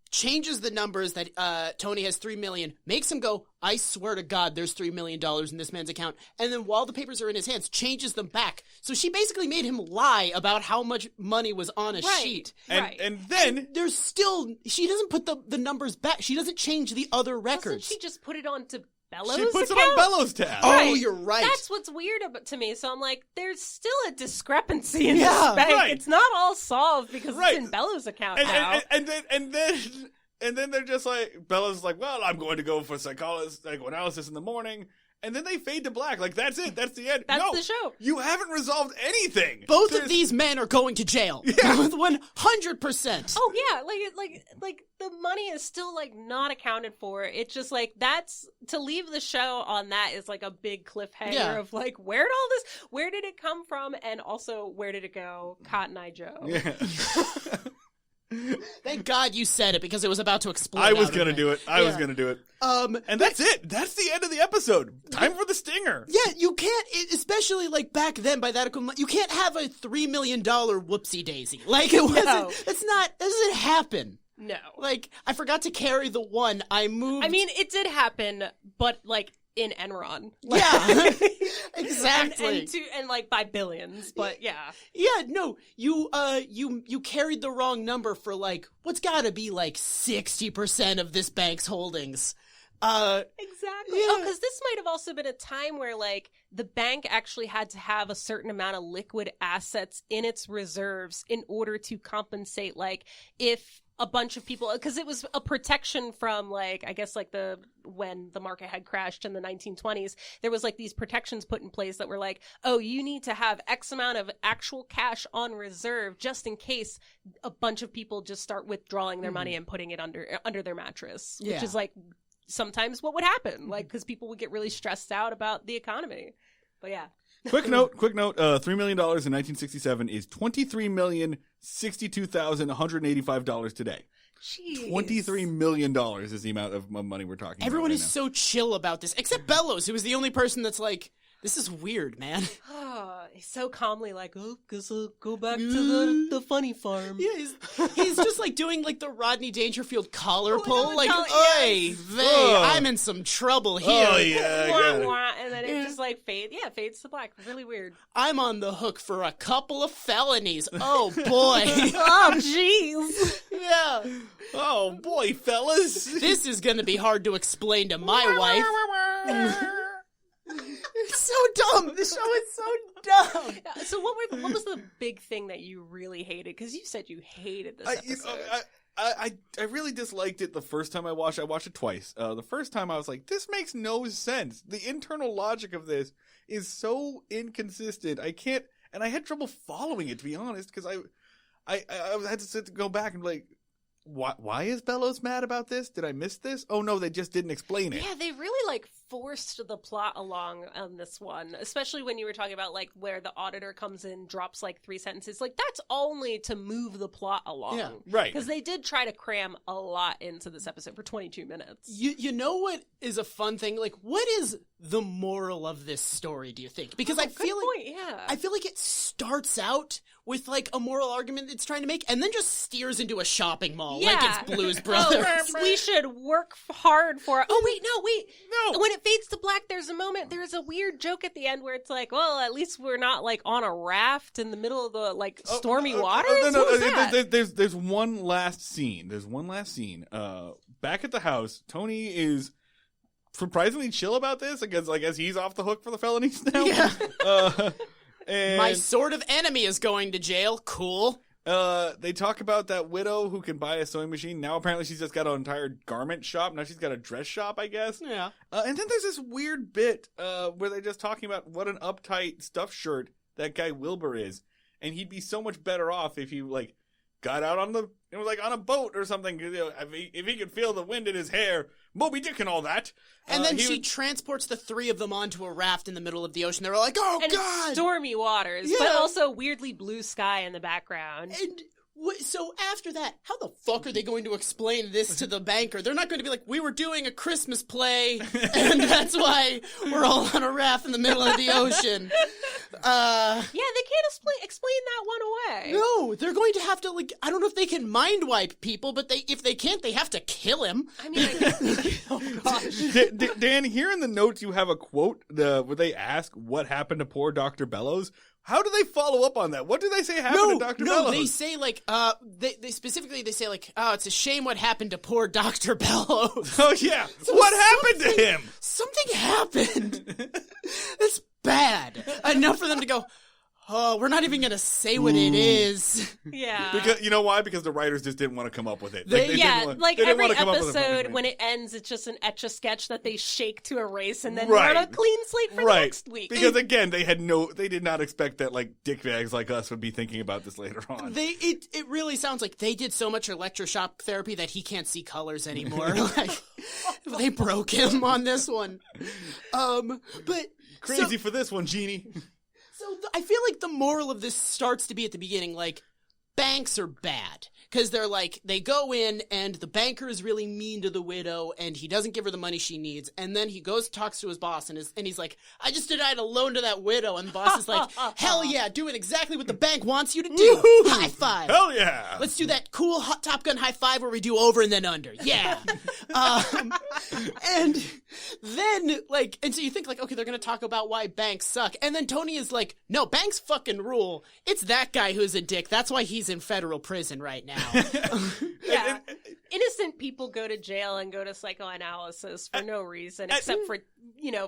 changes the numbers that Tony has $3 million, makes him go, I swear to God, there's $3 million in this man's account. And then while the papers are in his hands, changes them back. So she basically made him lie about how much money was on a sheet. And then... there's still... She doesn't put the numbers back. She doesn't change the other records. Doesn't she just put it onto Bellows' She puts account? it on Bellows' tab. Oh, you're right. That's what's weird to me. So I'm like, there's still a discrepancy in this bank. Right. It's not all solved because it's in Bellows' account now. And then they're just like, Bellows is like, well, I'm going to go for psychoanalysis in the morning. And then they fade to black. Like, that's it. That's the end. That's the show. You haven't resolved anything. Both of these men are going to jail. Yeah. 100%. Oh, yeah. Like the money is still, like, not accounted for. It's just, like, to leave the show on that is, like, a big cliffhanger of, like, where did it come from? And also, where did it go? Cotton Eye Joe. Yeah. Thank God you said it, because it was about to explode. I was going to do it. I was going to do it. And that's it. That's the end of the episode. Time for the stinger. Yeah, you can't, especially like back then, by that equivalent, you can't have a $3 million whoopsie daisy. Like, it wasn't, that doesn't happen. No. Like, I forgot to carry the one. I moved. I mean, it did happen, but like in Enron. Yeah. Exactly. And like by billions, but yeah. Yeah, no, you carried the wrong number for like, what's gotta be like 60% of this bank's holdings. Exactly. Yeah. Oh, because this might have also been a time where, like, the bank actually had to have a certain amount of liquid assets in its reserves in order to compensate, like, if a bunch of people, because it was a protection from, like, I guess, like, when the market had crashed in the 1920s, there was, like, these protections put in place that were like, oh, you need to have X amount of actual cash on reserve just in case a bunch of people just start withdrawing their money and putting it under their mattress, which is, like, sometimes what would happen, like, because people would get really stressed out about the economy. But yeah. Quick note, $3 million in 1967 is $23,062,185 today. Jeez. $23 million is the amount of money we're talking about. Everyone right is now. so chill about this, except Bellows, who was the only person that's like, this is weird, man. He's so calmly like, oh, guess I'll go back to the funny farm. Yeah, he's just like doing like the Rodney Dangerfield collar pull, the like, collar, "Oi, I'm in some trouble here. Oh, yeah, I Wah, got it. wah, and then it just like fades to black. Really weird. I'm on the hook for a couple of felonies. Oh boy, Oh, jeez. yeah, Oh, boy, fellas. this is gonna be hard to explain to my wife." It's so dumb. The show is so dumb. So what was the big thing that you really hated? Because you said you hated this episode. I really disliked it the first time I watched it. I watched it twice. The first time I was like, this makes no sense. The internal logic of this is so inconsistent. I can't, and I had trouble following it, to be honest, because I had to go back and be like, why is Bellows mad about this? Did I miss this? Oh no, they just didn't explain it. Yeah, they really like forced the plot along on this one, especially when you were talking about like where the auditor comes in, drops like 3 sentences. Like that's only to move the plot along. Yeah, right. Because they did try to cram a lot into this episode for 22 minutes. You know what is a fun thing? Like, what is the moral of this story, do you think? Because I feel like it starts out with like a moral argument it's trying to make, and then just steers into a shopping mall like it's Blues Brothers. Oh, we should work hard for it. Oh wait, no. When it fades to black, there's a weird joke at the end where it's like, well, at least we're not like on a raft in the middle of the like stormy waters. There's one last scene. Back at the house, Tony is surprisingly chill about this because I guess he's off the hook for the felonies now. Yeah. And My sort of enemy is going to jail. Cool. they talk about that widow who can buy a sewing machine. Now apparently she's just got an entire garment shop. Now she's got a dress shop, I guess. Yeah. And then there's this weird bit where they're just talking about what an uptight stuffed shirt that guy Wilbur is. And he'd be so much better off if he, like, got out on the, it was like on a boat or something. You know, if he could feel the wind in his hair, Moby Dick and all that. And then she transports the three of them onto a raft in the middle of the ocean. They're all like, "Oh and God!" It's stormy waters, but also weirdly blue sky in the background. And so after that, how the fuck are they going to explain this to the banker? They're not going to be like, "We were doing a Christmas play, and that's why we're all on a raft in the middle of the ocean." Yeah, they can't explain that one away. No, they're going to have to, like, I don't know if they can mind wipe people, but if they can't, they have to kill him. I mean, Oh gosh. Dan, here in the notes you have a quote where they ask what happened to poor Dr. Bellows. How do they follow up on that? What do they say happened to Dr. Bellows? No, they say, like, they specifically, they say, like, "Oh, it's a shame what happened to poor Dr. Bellows." Oh, yeah. So what happened to him? Something happened. That's bad. Enough for them to go, "Oh, we're not even going to say what it is." yeah. Because you know why? Because the writers just didn't want to come up with it. They every episode, when it ends, it's just an etch-a-sketch that they shake to erase, and then we're on a clean slate for the next week. Because again, they did not expect that like dickbags like us would be thinking about this later on. It really sounds like they did so much electroshock therapy that he can't see colors anymore. Like, they broke him on this one. But Crazy for this one, Jeannie. So I feel like the moral of this starts to be at the beginning, like, banks are bad. Because they're like, they go in and the banker is really mean to the widow and he doesn't give her the money she needs. And then he goes, talks to his boss and he's like, "I just denied a loan to that widow." And the boss is like, "Hell yeah, doing exactly what the bank wants you to do. Woo-hoo! High five. Hell yeah. Let's do that cool hot Top Gun high five where we do over and then under." Yeah. And then then, like, and so you think, like, okay, they're going to talk about why banks suck. And then Tony is like, no, banks fucking rule. It's that guy who's a dick. That's why he's in federal prison right now. Yeah. Innocent people go to jail and go to psychoanalysis for no reason, except for,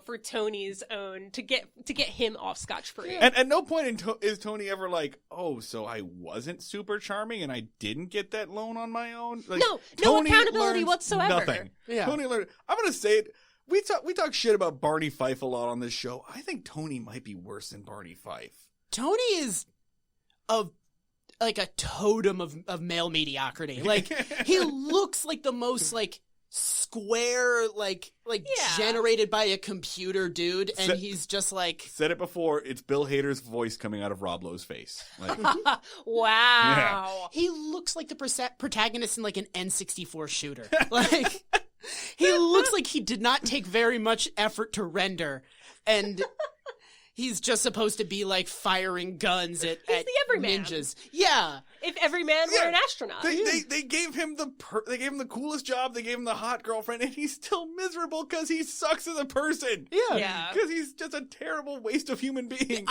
for Tony's own, to get him off scotch-free. And at no point is Tony ever like, oh, so I wasn't super charming and I didn't get that loan on my own? Like, no Tony accountability learns whatsoever. Nothing. Yeah. Tony learned. I'm going to say it. We talk shit about Barney Fife a lot on this show. I think Tony might be worse than Barney Fife. Tony is like a totem of male mediocrity. Like, he looks like the most, like, square, like generated by a computer dude, and he's just like... Said it before, it's Bill Hader's voice coming out of Rob Lowe's face. Like, wow. Yeah. He looks like the protagonist in, like, an N64 shooter. Like, he looks like he did not take very much effort to render, and... He's just supposed to be, like, firing guns at the everyman. ninjas. Yeah. If every man were an astronaut. They gave him the coolest job. They gave him the hot girlfriend, and he's still miserable because he sucks as a person. Yeah. Because he's just a terrible waste of human being.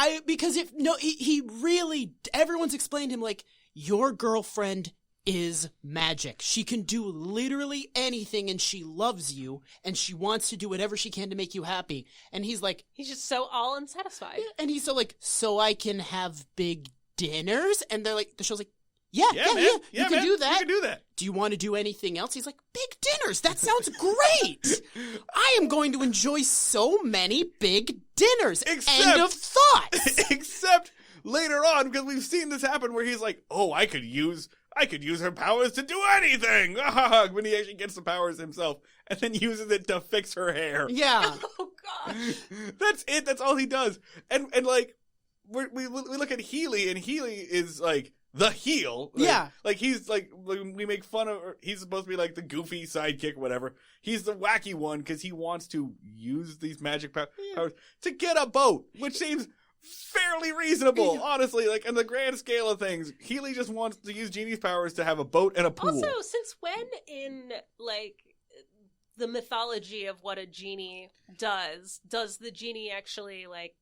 He really, everyone's explained him, like, your girlfriend is magic. She can do literally anything, and she loves you, and she wants to do whatever she can to make you happy. And he's like... He's just so all unsatisfied. Yeah, and he's so like, so I can have big dinners? And they're like, the show's like, yeah, you can do that. You can do that. Do you want to do anything else? He's like, big dinners. That sounds great. I am going to enjoy so many big dinners. End of thought. Except later on, because we've seen this happen where he's like, oh, I could use her powers to do anything. When he actually gets the powers himself and then uses it to fix her hair. Yeah. Oh, gosh. That's it. That's all he does. And like, we look at Healy, and Healy is like the heel. Like, yeah. Like, he's like, we make fun of, he's supposed to be like the goofy sidekick, whatever. He's the wacky one because he wants to use these magic powers to get a boat, which seems fairly reasonable, honestly. Like, in the grand scale of things, Healy just wants to use Jeannie's powers to have a boat and a pool. Also, since when in, like, the mythology of what a genie does the genie actually, like,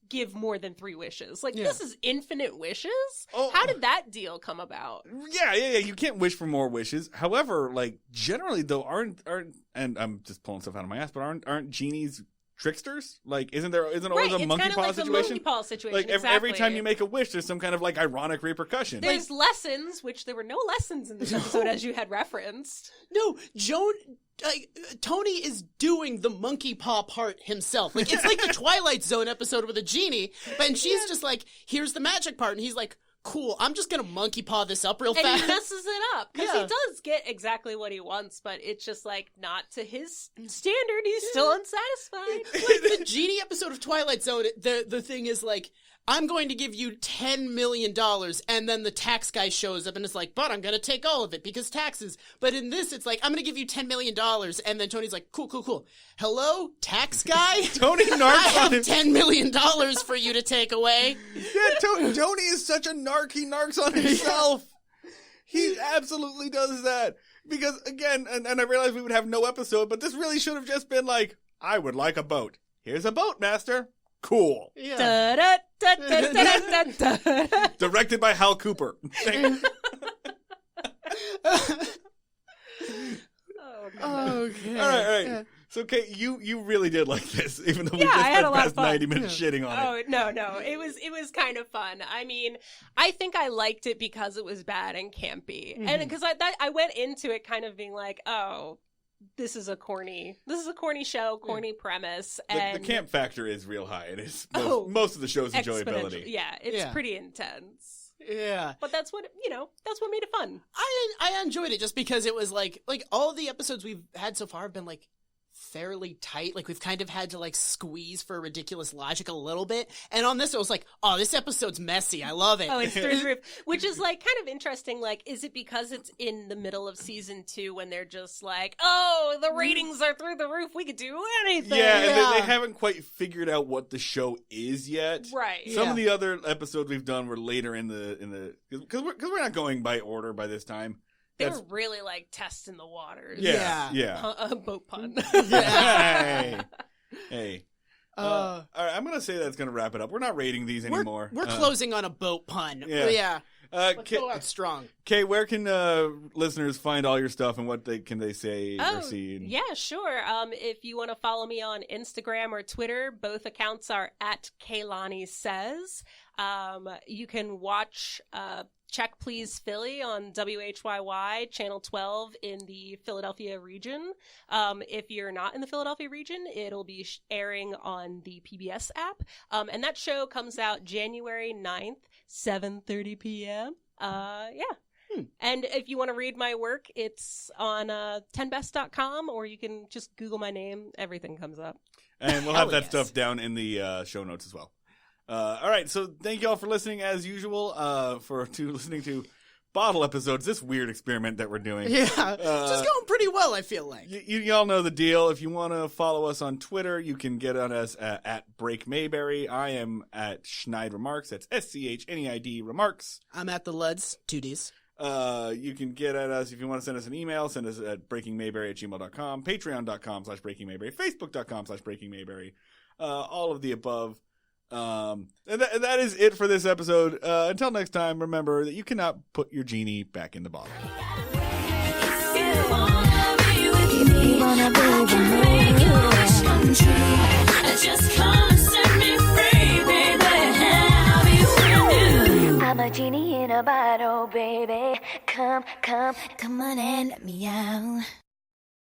give more than 3 wishes? Like, this is infinite wishes? Oh. How did that deal come about? Yeah, you can't wish for more wishes. However, like, generally, though, aren't, and I'm just pulling stuff out of my ass, but aren't genies tricksters? Like, isn't there always a monkey paw situation? The monkey paw situation. Like, every time you make a wish, there's some kind of, like, ironic repercussion. There's lessons, which there were no lessons in this episode, as you had referenced. No, Tony is doing the monkey paw part himself. Like, it's like the Twilight Zone episode with a genie, and she's just like, here's the magic part, and he's like, cool, I'm just gonna monkey paw this up real fast. And he messes it up, because he does get exactly what he wants, but it's just, like, not to his standard. He's still unsatisfied. Like, the genie episode of Twilight Zone, the thing is, like, I'm going to give you $10 million, and then the tax guy shows up and is like, but I'm going to take all of it because taxes. But in this, it's like, I'm going to give you $10 million, and then Tony's like, cool. Hello, tax guy? Tony narcs I have on him. $10 million for you to take away. Yeah, Tony is such a narc. He narcs on himself. He absolutely does that. Because, again, and I realize we would have no episode, but this really should have just been like, I would like a boat. Here's a boat, master. Cool. Yeah. Directed by Hal Cooper. Okay. All right. So, Kate, you really did like this, even though we Yeah, just I had spent a the lot of past fun. 90 minutes shitting on it. Oh, no. It was kind of fun. I mean, I think I liked it because it was bad and campy. And because I went into it kind of being like, oh, this is a corny show, corny premise. And The camp factor is real high. It is most of the show's enjoyability. Yeah, it's pretty intense. Yeah. But that's what made it fun. I enjoyed it just because it was like all of the episodes we've had so far have been like fairly tight. Like, we've kind of had to like squeeze for ridiculous logic a little bit. And on this, it was like, oh, this episode's messy. I love it. Oh, it's through the roof. Which is like kind of interesting. Like, is it because it's in the middle of season 2 when they're just like, oh, the ratings are through the roof. We could do anything. Yeah, and they haven't quite figured out what the show is yet. Right. Some of the other episodes we've done were later in the because we're not going by order by this time. They were really like testing the waters. Yeah. A boat pun. Hey. All right, I'm going to say that's going to wrap it up. We're not rating these anymore. We're closing on a boat pun. Yeah. Let's go out strong. Kay, where can listeners find all your stuff and what can they say or see? Yeah, sure. If you want to follow me on Instagram or Twitter, both accounts are at Kae Lani Says. You can watch Check Please Philly on WHYY, Channel 12 in the Philadelphia region. If you're not in the Philadelphia region, it'll be airing on the PBS app. And that show comes out January 9th, 7:30 p.m. And if you want to read my work, it's on 10best.com, or you can just Google my name. Everything comes up. And we'll have that stuff down in the show notes as well. All right, so thank you all for listening, as usual, listening to bottle episodes, this weird experiment that we're doing. Yeah, it's just going pretty well, I feel like. You all know the deal. If you want to follow us on Twitter, you can get on us at Break Mayberry. I am at Schneid Remarks. That's SCHNEID Remarks. I'm at the Luds, 2Ds. You can get at us if you want to send us an email. Send us at breakingmayberry@gmail.com, patreon.com/breakingmayberry, facebook.com/breakingmayberry. All of the above. And that is it for this episode. Until next time, remember that you cannot put your genie back in the bottle. I'm a genie in a bottle, baby. Come on and let me out.